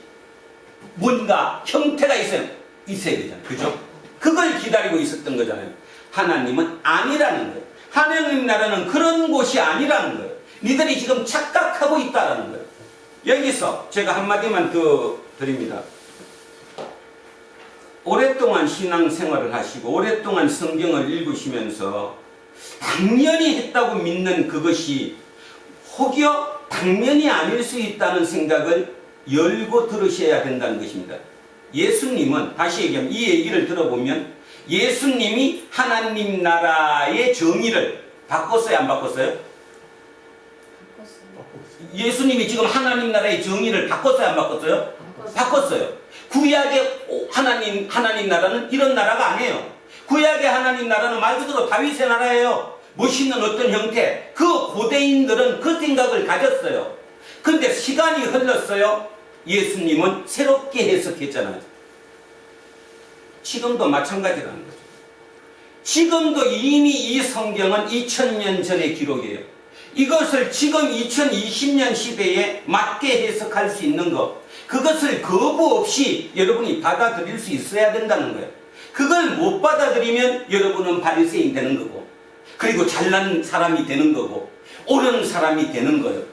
뭔가 형태가 있어야 되잖아요. 그죠? 그걸 기다리고 있었던 거잖아요. 하나님은 아니라는 거예요. 하나님 나라는 그런 곳이 아니라는 거예요. 니들이 지금 착각하고 있다라는 거예요. 여기서 제가 한마디만 더 드립니다. 오랫동안 신앙생활을 하시고 오랫동안 성경을 읽으시면서 당연히 했다고 믿는 그것이 혹여 당연히 아닐 수 있다는 생각을 열고 들으셔야 된다는 것입니다. 예수님은 다시 얘기하면 이 얘기를 들어보면 예수님이 하나님 나라의 정의를 바꿨어요? 안 바꿨어요? 예수님이 지금 하나님 나라의 정의를 바꿨어요? 안 바꿨어요? 바꿨어요. 구약의 하나님 나라는 이런 나라가 아니에요. 구약의 하나님 나라는 말 그대로 다윗의 나라예요. 멋있는 어떤 형태. 그 고대인들은 그 생각을 가졌어요. 근데 시간이 흘렀어요. 예수님은 새롭게 해석했잖아요. 지금도 마찬가지라는 거죠. 지금도 이미 이 성경은 2000년 전의 기록이에요. 이것을 지금 2020년 시대에 맞게 해석할 수 있는 것, 그것을 거부 없이 여러분이 받아들일 수 있어야 된다는 거예요. 그걸 못 받아들이면 여러분은 바리새인 되는 거고, 그리고 잘난 사람이 되는 거고, 옳은 사람이 되는 거예요.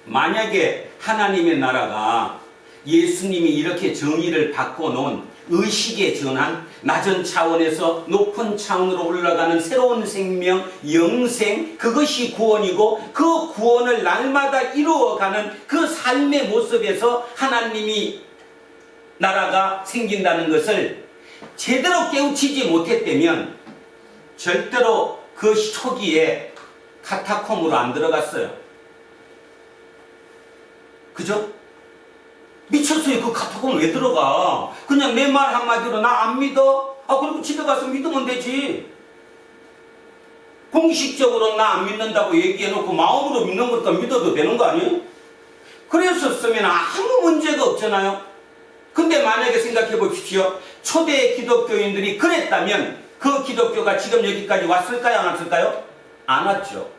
만약에 하나님의 나라가 예수님이 이렇게 정의를 바꿔놓은 의식의 전환, 낮은 차원에서 높은 차원으로 올라가는 새로운 생명, 영생, 그것이 구원이고 그 구원을 날마다 이루어가는 그 삶의 모습에서 하나님이 나라가 생긴다는 것을 제대로 깨우치지 못했다면 절대로 그 초기에 카타콤으로 안 들어갔어요. 그죠? 미쳤어요. 그 카타콤 왜 들어가? 그냥 내 말 한마디로 나 안 믿어? 그리고 집에 가서 믿으면 되지. 공식적으로 나 안 믿는다고 얘기해놓고 마음으로 믿는 것도 믿어도 되는 거 아니에요? 그랬었으면 아무 문제가 없잖아요. 근데 만약에 생각해 보십시오. 초대 기독교인들이 그랬다면 그 기독교가 지금 여기까지 왔을까요? 안 왔을까요? 안 왔죠.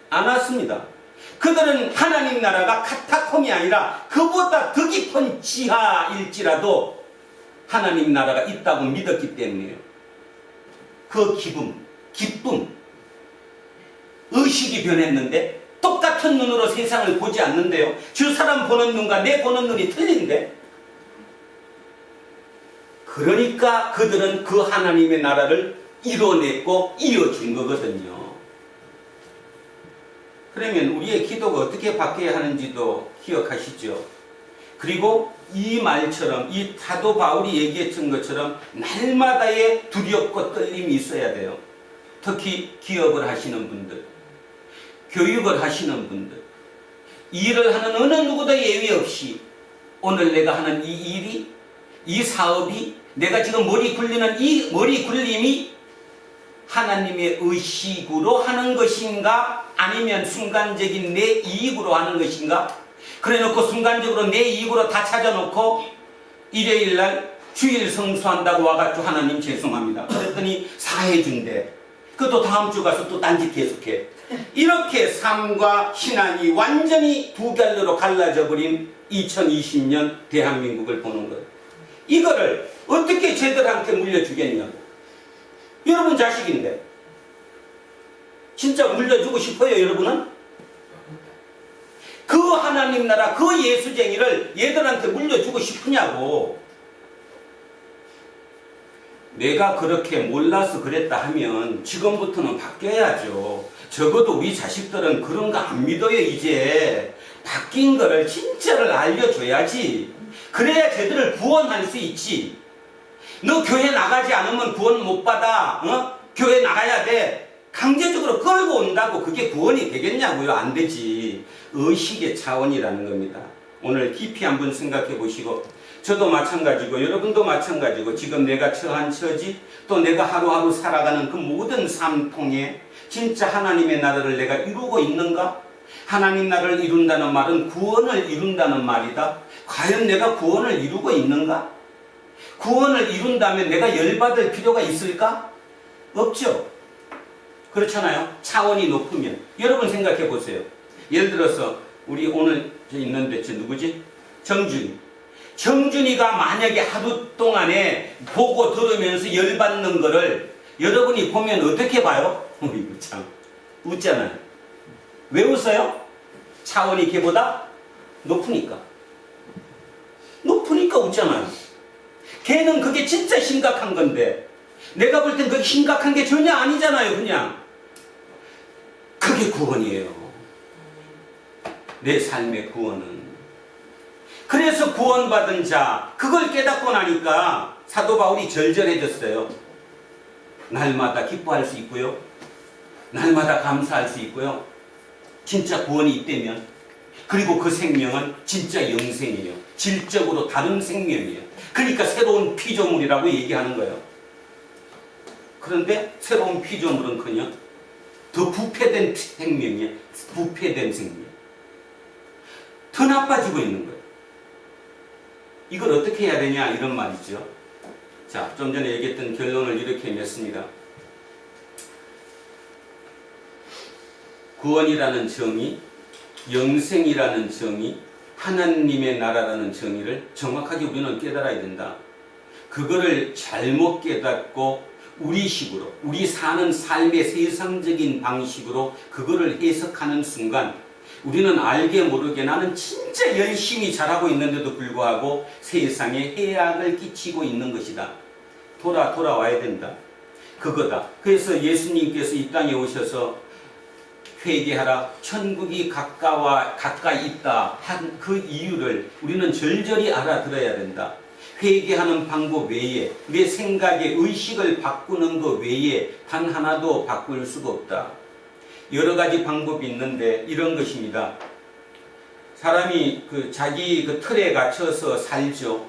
안 왔습니다. 그들은 하나님 나라가 카타콤이 아니라 그보다 더 깊은 지하일지라도 하나님 나라가 있다고 믿었기 때문이에요. 그 기쁨, 의식이 변했는데 똑같은 눈으로 세상을 보지 않는데요. 저 사람 보는 눈과 내 보는 눈이 틀린데. 그러니까 그들은 그 하나님의 나라를 이뤄냈고 이어준 거거든요. 그러면 우리의 기도가 어떻게 바뀌어야 하는지도 기억하시죠? 그리고 이 말처럼 이 사도 바울이 얘기했던 것처럼 날마다의 두렵고 떨림이 있어야 돼요. 특히 기업을 하시는 분들, 교육을 하시는 분들, 일을 하는 어느 누구도 예외 없이 오늘 내가 하는 이 일이, 이 사업이, 내가 지금 머리 굴리는 이 머리 굴림이 하나님의 의식으로 하는 것인가 아니면 순간적인 내 이익으로 하는 것인가? 그래놓고 순간적으로 내 이익으로 다 찾아놓고 일요일날 주일 성수한다고 와가지고 하나님 죄송합니다. 그랬더니 사해준대. 그것도 다음 주 가서 또 딴짓 계속해. 이렇게 삶과 신앙이 완전히 두 갈래로 갈라져 버린 2020년 대한민국을 보는 거예요. 이거를 어떻게 쟤들한테 물려주겠냐고. 여러분 자식인데 진짜 물려주고 싶어요, 여러분은? 그 하나님 나라, 그 예수쟁이를 얘들한테 물려주고 싶으냐고. 내가 그렇게 몰라서 그랬다 하면 지금부터는 바뀌어야죠. 적어도 우리 자식들은 그런 거 안 믿어요. 이제 바뀐 거를 진짜를 알려줘야지. 그래야 쟤들을 구원할 수 있지. 너 교회 나가지 않으면 구원 못 받아. 교회 나가야 돼. 강제적으로 끌고 온다고 그게 구원이 되겠냐고요? 안 되지. 의식의 차원이라는 겁니다. 오늘 깊이 한번 생각해 보시고, 저도 마찬가지고 여러분도 마찬가지고 지금 내가 처한 처지, 또 내가 하루하루 살아가는 그 모든 삶 통에 진짜 하나님의 나라를 내가 이루고 있는가? 하나님 나라를 이룬다는 말은 구원을 이룬다는 말이다. 과연 내가 구원을 이루고 있는가? 구원을 이룬다면 내가 열받을 필요가 있을까? 없죠. 그렇잖아요. 차원이 높으면. 여러분 생각해 보세요. 예를 들어서 우리 오늘 있는데 저 누구지? 정준이. 정준이가 만약에 하루 동안에 보고 들으면서 열받는 거를 여러분이 보면 어떻게 봐요? 이거 참 웃잖아요. 왜 웃어요? 차원이 걔보다 높으니까. 높으니까 웃잖아요. 걔는 그게 진짜 심각한 건데 내가 볼 땐 그게 심각한 게 전혀 아니잖아요. 그냥 그게 구원이에요. 내 삶의 구원은. 그래서 구원받은 자, 그걸 깨닫고 나니까 사도 바울이 절절해졌어요. 날마다 기뻐할 수 있고요, 날마다 감사할 수 있고요, 진짜 구원이 있다면, 그리고 그 생명은 진짜 영생이에요. 질적으로 다른 생명이에요. 그러니까 새로운 피조물이라고 얘기하는 거예요. 그런데 새로운 피조물은커녕 더 부패된 생명이에요. 부패된 생명. 더 나빠지고 있는 거예요. 이걸 어떻게 해야 되냐 이런 말이죠. 자, 좀 전에 얘기했던 결론을 이렇게 맺습니다. 구원이라는 정의, 영생이라는 정의, 하나님의 나라라는 정의를 정확하게 우리는 깨달아야 된다. 그거를 잘못 깨닫고 우리 식으로, 우리 사는 삶의 세상적인 방식으로 그거를 해석하는 순간 우리는 알게 모르게 나는 진짜 열심히 잘하고 있는데도 불구하고 세상에 해악을 끼치고 있는 것이다. 돌아와야 된다. 그거다. 그래서 예수님께서 이 땅에 오셔서 회개하라, 천국이 가까이 있다 한 그 이유를 우리는 절절히 알아들어야 된다. 회개하는 방법 외에, 내 생각의 의식을 바꾸는 것 외에 단 하나도 바꿀 수가 없다. 여러 가지 방법이 있는데 이런 것입니다. 사람이 자기 틀에 갇혀서 살죠.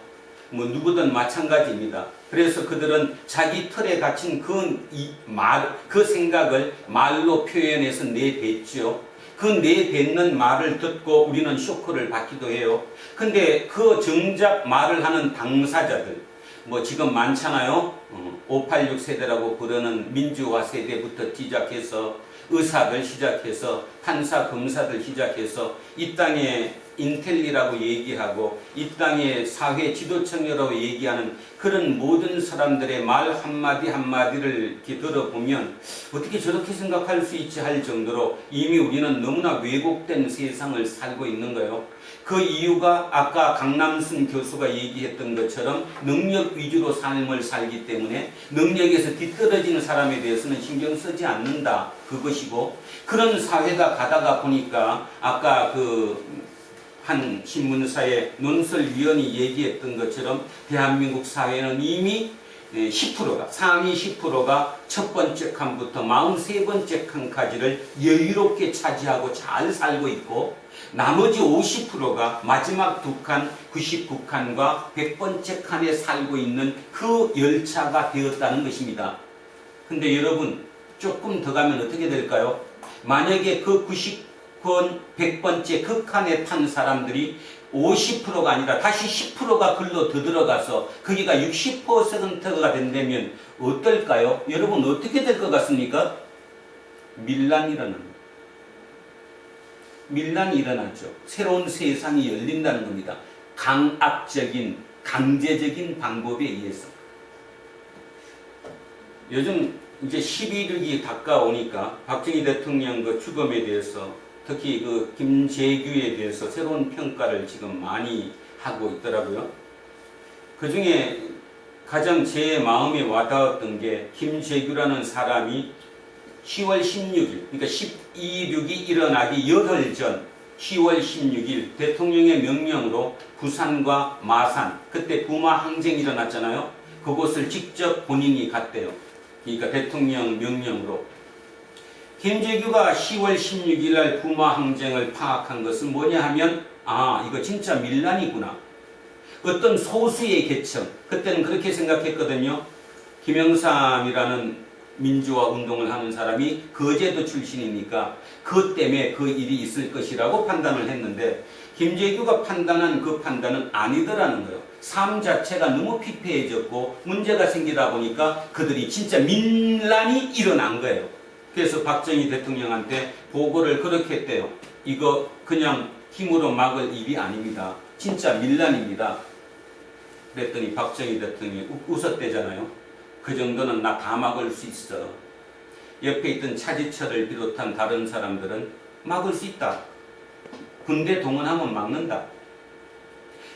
뭐 누구든 마찬가지입니다. 그래서 그들은 자기 틀에 갇힌 그 생각을 말로 표현해서 내뱉죠. 그 내뱉는 말을 듣고 우리는 쇼크를 받기도 해요. 근데 그 정작 말을 하는 당사자들, 뭐 지금 많잖아요. 586 세대라고 부르는 민주화 세대부터 시작해서 의사들 시작해서 판사, 검사들 시작해서 이 땅에 인텔리라고 얘기하고 이 땅에 사회 지도층이라고 얘기하는 그런 모든 사람들의 말 한마디 한마디를 이렇게 들어보면 어떻게 저렇게 생각할 수 있지 할 정도로 이미 우리는 너무나 왜곡된 세상을 살고 있는 거예요. 그 이유가 아까 강남순 교수가 얘기했던 것처럼 능력 위주로 삶을 살기 때문에 능력에서 뒤떨어지는 사람에 대해서는 신경 쓰지 않는다. 그것이고, 그런 사회가 가다가 보니까 아까 한 신문사의 논설위원이 얘기했던 것처럼 대한민국 사회는 이미 10%가, 상위 10%가 첫 번째 칸부터 43번째 칸까지를 여유롭게 차지하고 잘 살고 있고, 나머지 50%가 마지막 두 칸, 99칸과 100번째 칸에 살고 있는 그 열차가 되었다는 것입니다. 근데 여러분, 조금 더 가면 어떻게 될까요? 만약에 그 90권, 100번째 그 칸에 탄 사람들이 50%가 아니라 다시 10%가 글로 더 들어가서 거기가 60%가 된다면 어떨까요? 여러분 어떻게 될 것 같습니까? 밀란이 일어나죠. 새로운 세상이 열린다는 겁니다. 강압적인, 강제적인 방법에 의해서. 요즘 이제 11.6이 가까우니까 박정희 대통령 그 죽음에 대해서 특히 김재규에 대해서 새로운 평가를 지금 많이 하고 있더라고요. 그 중에 가장 제 마음에 와닿았던 게 김재규라는 사람이 10월 16일, 그러니까 12.6이 일어나기 열흘 전 10월 16일 대통령의 명령으로 부산과 마산, 그때 부마 항쟁이 일어났잖아요. 그곳을 직접 본인이 갔대요. 그러니까 대통령 명령으로. 김재규가 10월 16일 날 부마 항쟁을 파악한 것은 뭐냐 하면, 이거 진짜 밀란이구나. 어떤 소수의 계층, 그때는 그렇게 생각했거든요. 김영삼이라는 민주화 운동을 하는 사람이 거제도 출신이니까 그 때문에 그 일이 있을 것이라고 판단을 했는데, 김재규가 판단한 그 판단은 아니더라는 거예요. 삶 자체가 너무 피폐해졌고 문제가 생기다 보니까 그들이 진짜 밀란이 일어난 거예요. 그래서 박정희 대통령한테 보고를 그렇게 했대요. 이거 그냥 힘으로 막을 일이 아닙니다. 진짜 밀란입니다. 그랬더니 박정희 대통령이 웃었대잖아요. 그 정도는 나 다 막을 수 있어. 옆에 있던 차지철을 비롯한 다른 사람들은 막을 수 있다. 군대 동원하면 막는다.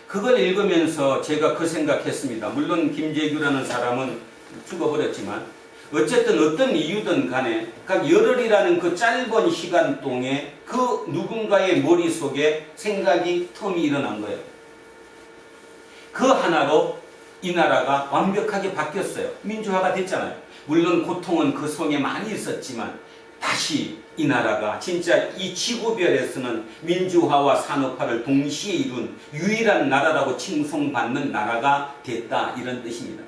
그걸 읽으면서 제가 그 생각했습니다. 물론 김재규라는 사람은 죽어버렸지만 어쨌든 어떤 이유든 간에 열흘이라는 그 짧은 시간 동에 그 누군가의 머릿속에 생각이 텀이 일어난 거예요. 그 하나로 이 나라가 완벽하게 바뀌었어요. 민주화가 됐잖아요. 물론 고통은 그 속에 많이 있었지만 다시 이 나라가 진짜 이 지구별에서는 민주화와 산업화를 동시에 이룬 유일한 나라라고 칭송받는 나라가 됐다, 이런 뜻입니다.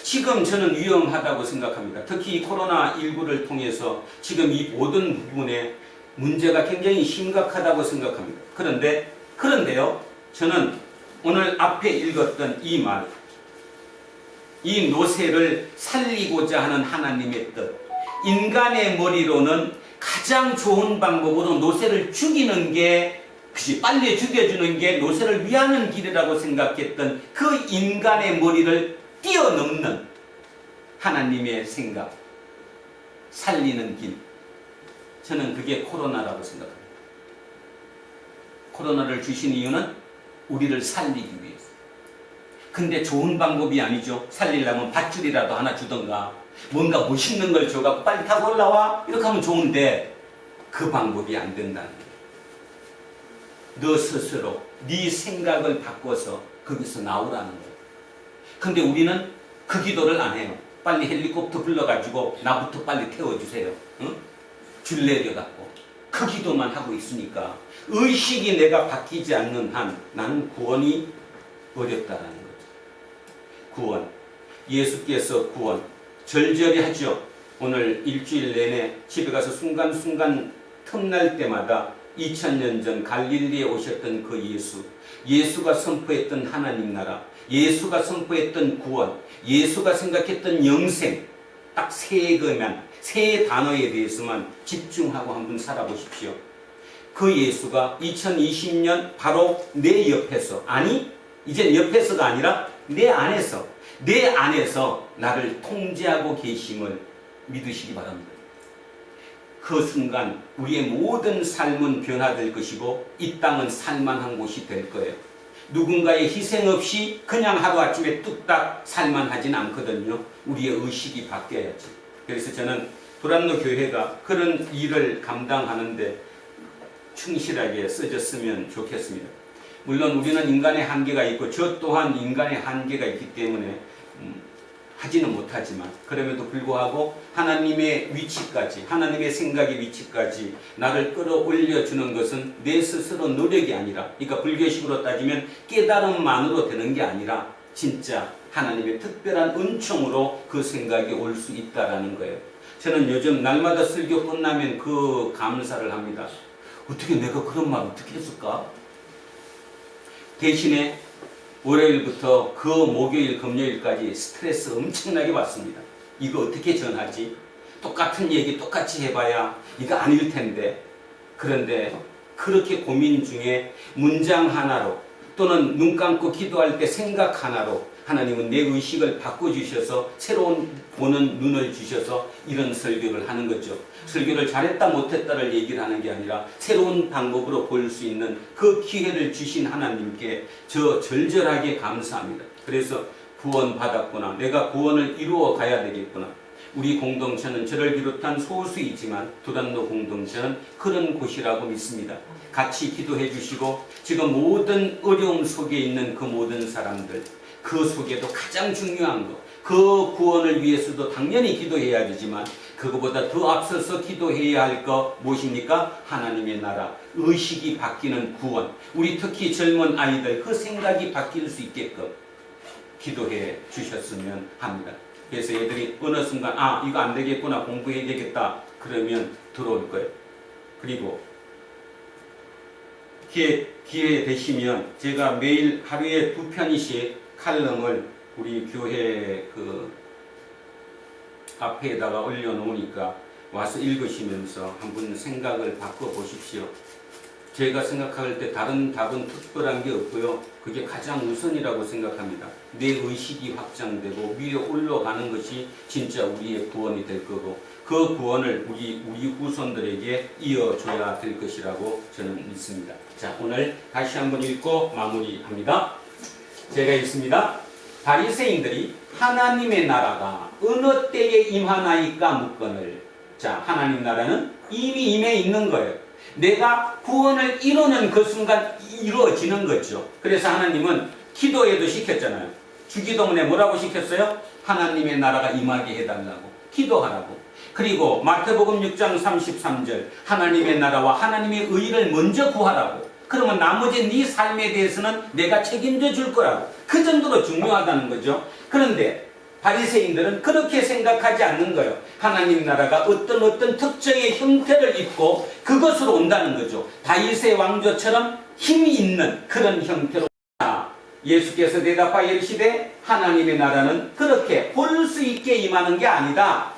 지금 저는 위험하다고 생각합니다. 특히 이 코로나19를 통해서 지금 이 모든 부분에 문제가 굉장히 심각하다고 생각합니다. 그런데요, 저는 오늘 앞에 읽었던 이 말, 이 노새를 살리고자 하는 하나님의 뜻, 인간의 머리로는 가장 좋은 방법으로 노새를 죽이는 게, 빨리 죽여주는 게 노새를 위하는 길이라고 생각했던 그 인간의 머리를 뛰어넘는 하나님의 생각, 살리는 길, 저는 그게 코로나라고 생각합니다. 코로나를 주신 이유는 우리를 살리기 위해서. 근데 좋은 방법이 아니죠. 살리려면 밧줄이라도 하나 주던가 뭔가 멋있는 걸 줘갖고 빨리 타고 올라와 이렇게 하면 좋은데 그 방법이 안 된다는 거예요. 너 스스로 네 생각을 바꿔서 거기서 나오라는 거예요. 근데 우리는 그 기도를 안 해요. 빨리 헬리콥터 불러가지고 나부터 빨리 태워주세요. 응? 줄 내려갖고 그 기도만 하고 있으니까 의식이 내가 바뀌지 않는 한 나는 구원이 어렵다라는 거죠. 구원. 예수께서 구원. 절절히 하죠. 오늘 일주일 내내 집에 가서 순간순간 틈날 때마다 2000년 전 갈릴리에 오셨던 그 예수, 예수가 선포했던 하나님 나라, 예수가 선포했던 구원, 예수가 생각했던 영생, 딱 세 단어에 대해서만 집중하고 한번 살아보십시오. 그 예수가 2020년 바로 내 옆에서, 아니 이제 옆에서가 아니라 내 안에서 나를 통제하고 계심을 믿으시기 바랍니다. 그 순간 우리의 모든 삶은 변화될 것이고 이 땅은 살만한 곳이 될 거예요. 누군가의 희생 없이 그냥 하루아침에 뚝딱 살만하진 않거든요. 우리의 의식이 바뀌어야지. 그래서 저는 도란노 교회가 그런 일을 감당하는데 충실하게 써졌으면 좋겠습니다. 물론 우리는 인간의 한계가 있고 저 또한 인간의 한계가 있기 때문에 하지는 못하지만 그럼에도 불구하고 하나님의 위치까지, 하나님의 생각의 위치까지 나를 끌어올려 주는 것은 내 스스로 노력이 아니라, 그러니까 불교식으로 따지면 깨달음만으로 되는 게 아니라 진짜 하나님의 특별한 은총으로 그 생각이 올 수 있다라는 거예요. 저는 요즘 날마다 설교 끝나면 그 감사를 합니다. 어떻게 내가 그런 말 어떻게 했을까? 대신에 월요일부터 그 목요일, 금요일까지 스트레스 엄청나게 받습니다. 이거 어떻게 전하지? 똑같은 얘기 똑같이 해봐야 이거 아닐 텐데. 그런데 그렇게 고민 중에 문장 하나로 또는 눈 감고 기도할 때 생각 하나로 하나님은 내 의식을 바꿔주셔서 새로운 보는 눈을 주셔서 이런 설교를 하는 거죠. 설교를 잘했다 못했다를 얘기를 하는 게 아니라 새로운 방법으로 볼 수 있는 그 기회를 주신 하나님께 저 절절하게 감사합니다. 그래서 구원 받았구나. 내가 구원을 이루어 가야 되겠구나. 우리 공동체는 저를 비롯한 소수이지만 도란노 공동체는 그런 곳이라고 믿습니다. 같이 기도해 주시고 지금 모든 어려움 속에 있는 그 모든 사람들, 그 속에도 가장 중요한 것, 그 구원을 위해서도 당연히 기도해야 되지만 그거보다 더 앞서서 기도해야 할 것 무엇입니까? 하나님의 나라, 의식이 바뀌는 구원. 우리 특히 젊은 아이들 그 생각이 바뀔 수 있게끔 기도해 주셨으면 합니다. 그래서 애들이 어느 순간 이거 안 되겠구나, 공부해야 되겠다 그러면 들어올 거예요. 그리고 기회 되시면 제가 매일 하루에 2편씩 칼럼을 우리 교회 그 앞에다가 올려놓으니까 와서 읽으시면서 한번 생각을 바꿔보십시오. 제가 생각할 때 다른 답은 특별한 게 없고요. 그게 가장 우선이라고 생각합니다. 내 의식이 확장되고 위로 올라가는 것이 진짜 우리의 구원이 될 거고 그 구원을 우리 후손들에게 이어줘야 될 것이라고 저는 믿습니다. 자, 오늘 다시 한번 읽고 마무리합니다. 제가 읽습니다. 바리새인들이 하나님의 나라가 어느 때에 임하나이까 묻거늘. 자, 하나님 나라는 이미 임해 있는 거예요. 내가 구원을 이루는 그 순간 이루어지는 거죠. 그래서 하나님은 기도에도 시켰잖아요. 주기도문에 뭐라고 시켰어요? 하나님의 나라가 임하게 해달라고, 기도하라고. 그리고 마태복음 6장 33절 하나님의 나라와 하나님의 의를 먼저 구하라고. 그러면 나머지 네 삶에 대해서는 내가 책임져 줄 거라고. 그 정도로 중요하다는 거죠. 그런데 바리새인들은 그렇게 생각하지 않는 거예요. 하나님 나라가 어떤 특정의 형태를 입고 그것으로 온다는 거죠. 다윗의 왕조처럼 힘이 있는 그런 형태로 온다. 예수께서 대답하여 이르시되 하나님의 나라는 그렇게 볼 수 있게 임하는 게 아니다.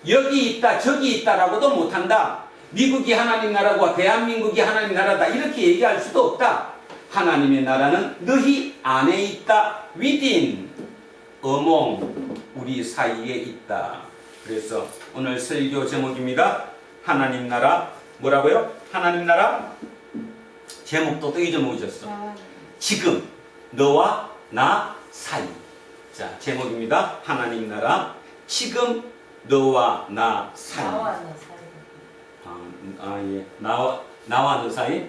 여기 있다 저기 있다라고도 못한다. 미국이 하나님 나라고 대한민국이 하나님 나라다 이렇게 얘기할 수도 없다. 하나님의 나라는 너희 안에 있다. within, among, 우리 사이에 있다. 그래서 오늘 설교 제목입니다. 하나님 나라, 뭐라고요? 하나님 나라 제목도 또 잊어먹으셨어. 지금 너와 나 사이. 자, 제목입니다. 하나님 나라 지금 너와 나 사이. 예. 나와 너 사이.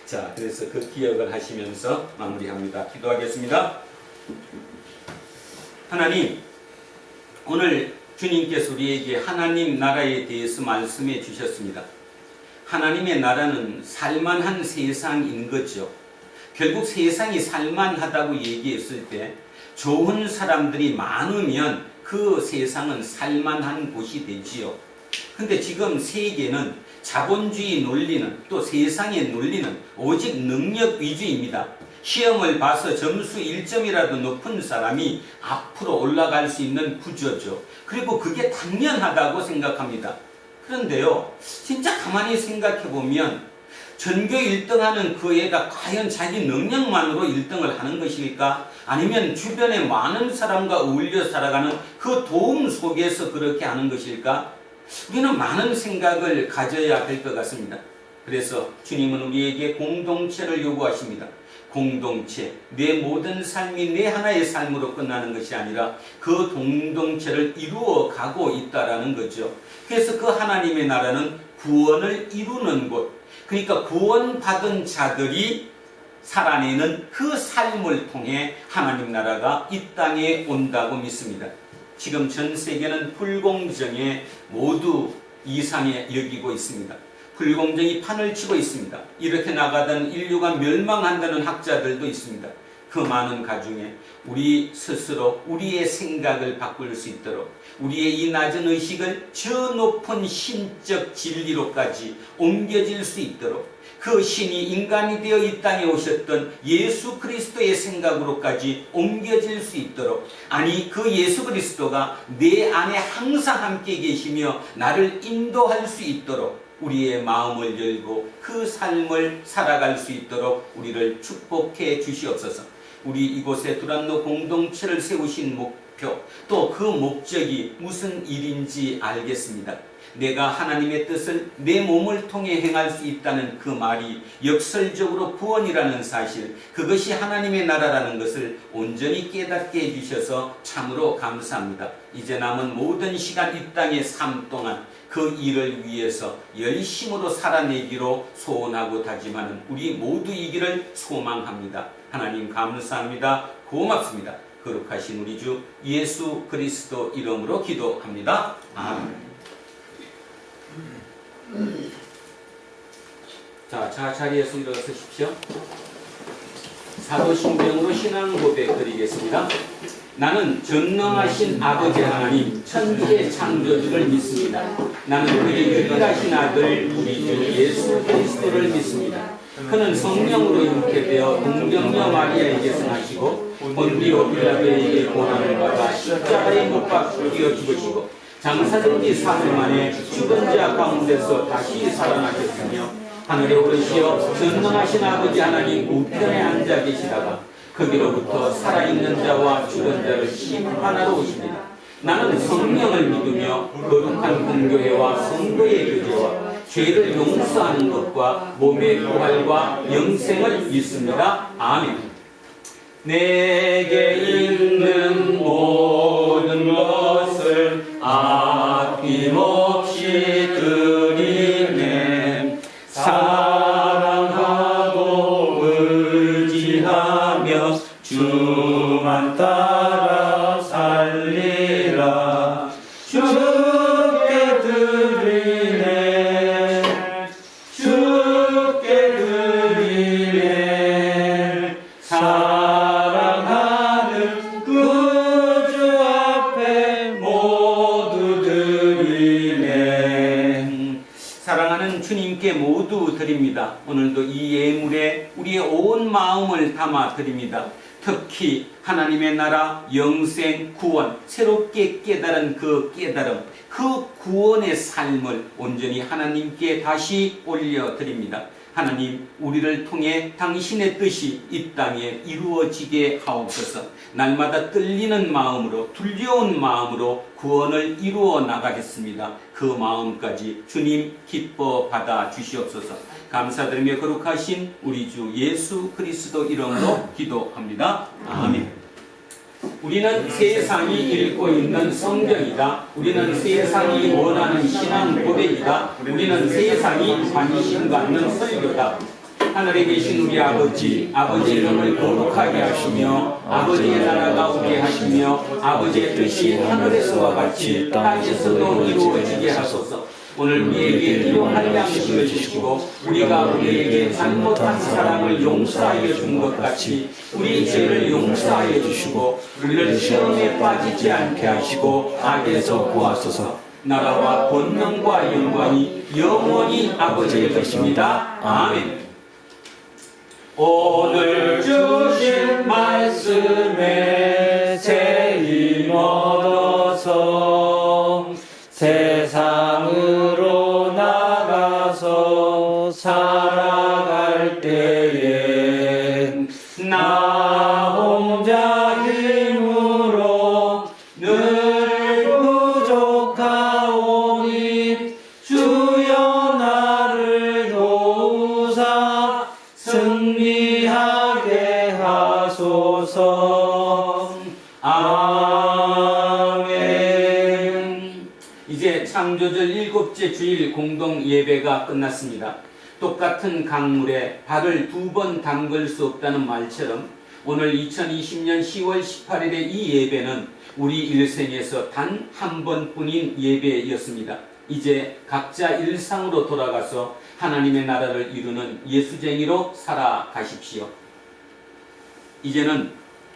자, 그래서 그 기억을 하시면서 마무리합니다. 기도하겠습니다. 하나님, 오늘 주님께서 우리에게 하나님 나라에 대해서 말씀해 주셨습니다. 하나님의 나라는 살만한 세상인 거죠. 결국 세상이 살만하다고 얘기했을 때 좋은 사람들이 많으면 그 세상은 살만한 곳이 되지요. 근데 지금 세계는 자본주의 논리는, 또 세상의 논리는 오직 능력 위주입니다. 시험을 봐서 점수 1점이라도 높은 사람이 앞으로 올라갈 수 있는 구조죠. 그리고 그게 당연하다고 생각합니다. 그런데요, 진짜 가만히 생각해 보면 전교 1등하는 그 애가 과연 자기 능력만으로 1등을 하는 것일까? 아니면 주변에 많은 사람과 어울려 살아가는 그 도움 속에서 그렇게 하는 것일까? 우리는 많은 생각을 가져야 될 것 같습니다. 그래서 주님은 우리에게 공동체를 요구하십니다. 공동체, 내 모든 삶이 내 하나의 삶으로 끝나는 것이 아니라 그 공동체를 이루어 가고 있다라는 거죠. 그래서 그 하나님의 나라는 구원을 이루는 곳, 그러니까 구원받은 자들이 살아내는 그 삶을 통해 하나님 나라가 이 땅에 온다고 믿습니다. 지금 전 세계는 불공정에 모두 이상해 여기고 있습니다. 불공정이 판을 치고 있습니다. 이렇게 나가던 인류가 멸망한다는 학자들도 있습니다. 그 많은 가중에 우리 스스로 우리의 생각을 바꿀 수 있도록 우리의 이 낮은 의식을 저 높은 신적 진리로까지 옮겨질 수 있도록 그 신이 인간이 되어 이 땅에 오셨던 예수 그리스도의 생각으로까지 옮겨질 수 있도록, 아니 그 예수 그리스도가 내 안에 항상 함께 계시며 나를 인도할 수 있도록 우리의 마음을 열고 그 삶을 살아갈 수 있도록 우리를 축복해 주시옵소서. 우리 이곳에 두란노 공동체를 세우신 목표, 또 그 목적이 무슨 일인지 알겠습니다. 내가 하나님의 뜻을 내 몸을 통해 행할 수 있다는 그 말이 역설적으로 구원이라는 사실, 그것이 하나님의 나라라는 것을 온전히 깨닫게 해주셔서 참으로 감사합니다. 이제 남은 모든 시간 이 땅의 삶 동안 그 일을 위해서 열심으로 살아내기로 소원하고 다짐하는 우리 모두이기를 소망합니다. 하나님 감사합니다. 고맙습니다. 거룩하신 우리 주 예수 그리스도 이름으로 기도합니다. 아멘. 자, 자리에서 일어서십시오. 사도신경으로 신앙 고백 드리겠습니다. 나는 전능하신 아버지 하나님 천지의 창조주를 믿습니다. 나는 그의 유일하신 아들 우리 주 예수 그리스도를 믿습니다. 그는 성령으로 잉태되어 동정녀 마리아에게 생하시고 본디오 빌라도에게 고난을 받아 십자가에 못 박혀 죽으시고 장사된 지 3일 만에 죽은 자 가운데서 다시 살아나셨으며 하늘에 오르시어 전능하신 아버지 하나님 우편에 앉아 계시다가 거기로부터 살아있는 자와 죽은 자를 심판하러 오십니다. 나는 성령을 믿으며 거룩한 공교회와 성도의 교제와 죄를 용서하는 것과 몸의 부활과 영생을 믿습니다. 아멘. 내게 있는 모든 것을 아낌없이 드리네. 사랑하고 의지하며 주만 따라 살리라. 주께 드리네. 주께 드리네. 사랑하는 구주 앞에 모두 드리네. 사랑하는 주님께 모두 드립니다. 오늘도 이 예물에 우리의 온 마음을 담아 드립니다. 특히 하나님의 나라, 영생, 구원, 새롭게 깨달은 그 깨달음, 그 구원의 삶을 온전히 하나님께 다시 올려드립니다. 하나님, 우리를 통해 당신의 뜻이 이 땅에 이루어지게 하옵소서. 날마다 떨리는 마음으로, 두려운 마음으로 구원을 이루어 나가겠습니다. 그 마음까지 주님 기뻐 받아 주시옵소서. 감사드리며 거룩하신 우리 주 예수 그리스도 이름으로 기도합니다. 아멘. 우리는 세상이 읽고 있는 성경이다. 우리는 세상이 원하는 신앙 고백이다. 우리는 세상이 관심 갖는 설교다. 하늘에 계신 우리 아버지, 아버지의 이름을 거룩하게 하시며 아버지의 나라가 오게 하시며 아버지의 뜻이 하늘에서와 같이 땅에서도 이루어지게 하소서. 오늘 우리에게 필요한 양식을 주시고 우리가 우리에게 잘못한 사람을 용서하여 준 것 같이 우리 죄를 용서하여 주시고 우리를 시험에 빠지지 않게 하시고 악에서 구하소서. 나라와 권능과 영광이 영원히 아버지의 것입니다. 아멘. 오늘 주신 말씀에 새 힘 얻어서 세상으로 나가서 살아갈 때엔 나 혼자 힘으로 늘 부족하오니 주여 나를 도우사 승리하게 하소서. 아멘. 이제 창조절 7째 주일 공동 예배가 끝났습니다. 똑같은 강물에 발을 2번 담글 수 없다는 말처럼 오늘 2020년 10월 18일의 이 예배는 우리 일생에서 단 한 번뿐인 예배였습니다. 이제 각자 일상으로 돌아가서 하나님의 나라를 이루는 예수쟁이로 살아가십시오. 이제는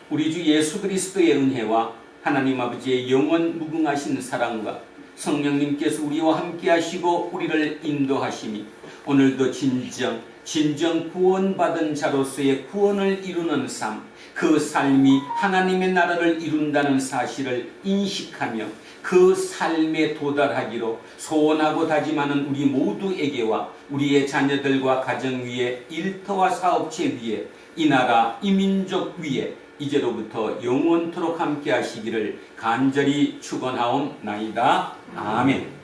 우리 주 예수 그리스도의 은혜와 하나님 아버지의 영원 무궁하신 사랑과 성령님께서 우리와 함께 하시고 우리를 인도하시니 오늘도 진정 구원받은 자로서의 구원을 이루는 삶, 그 삶이 하나님의 나라를 이룬다는 사실을 인식하며 그 삶에 도달하기로 소원하고 다짐하는 우리 모두에게와 우리의 자녀들과 가정 위에 일터와 사업체 위에 이 나라 이 민족 위에 이제로부터 영원토록 함께 하시기를 간절히 축원하옵나이다. 아멘.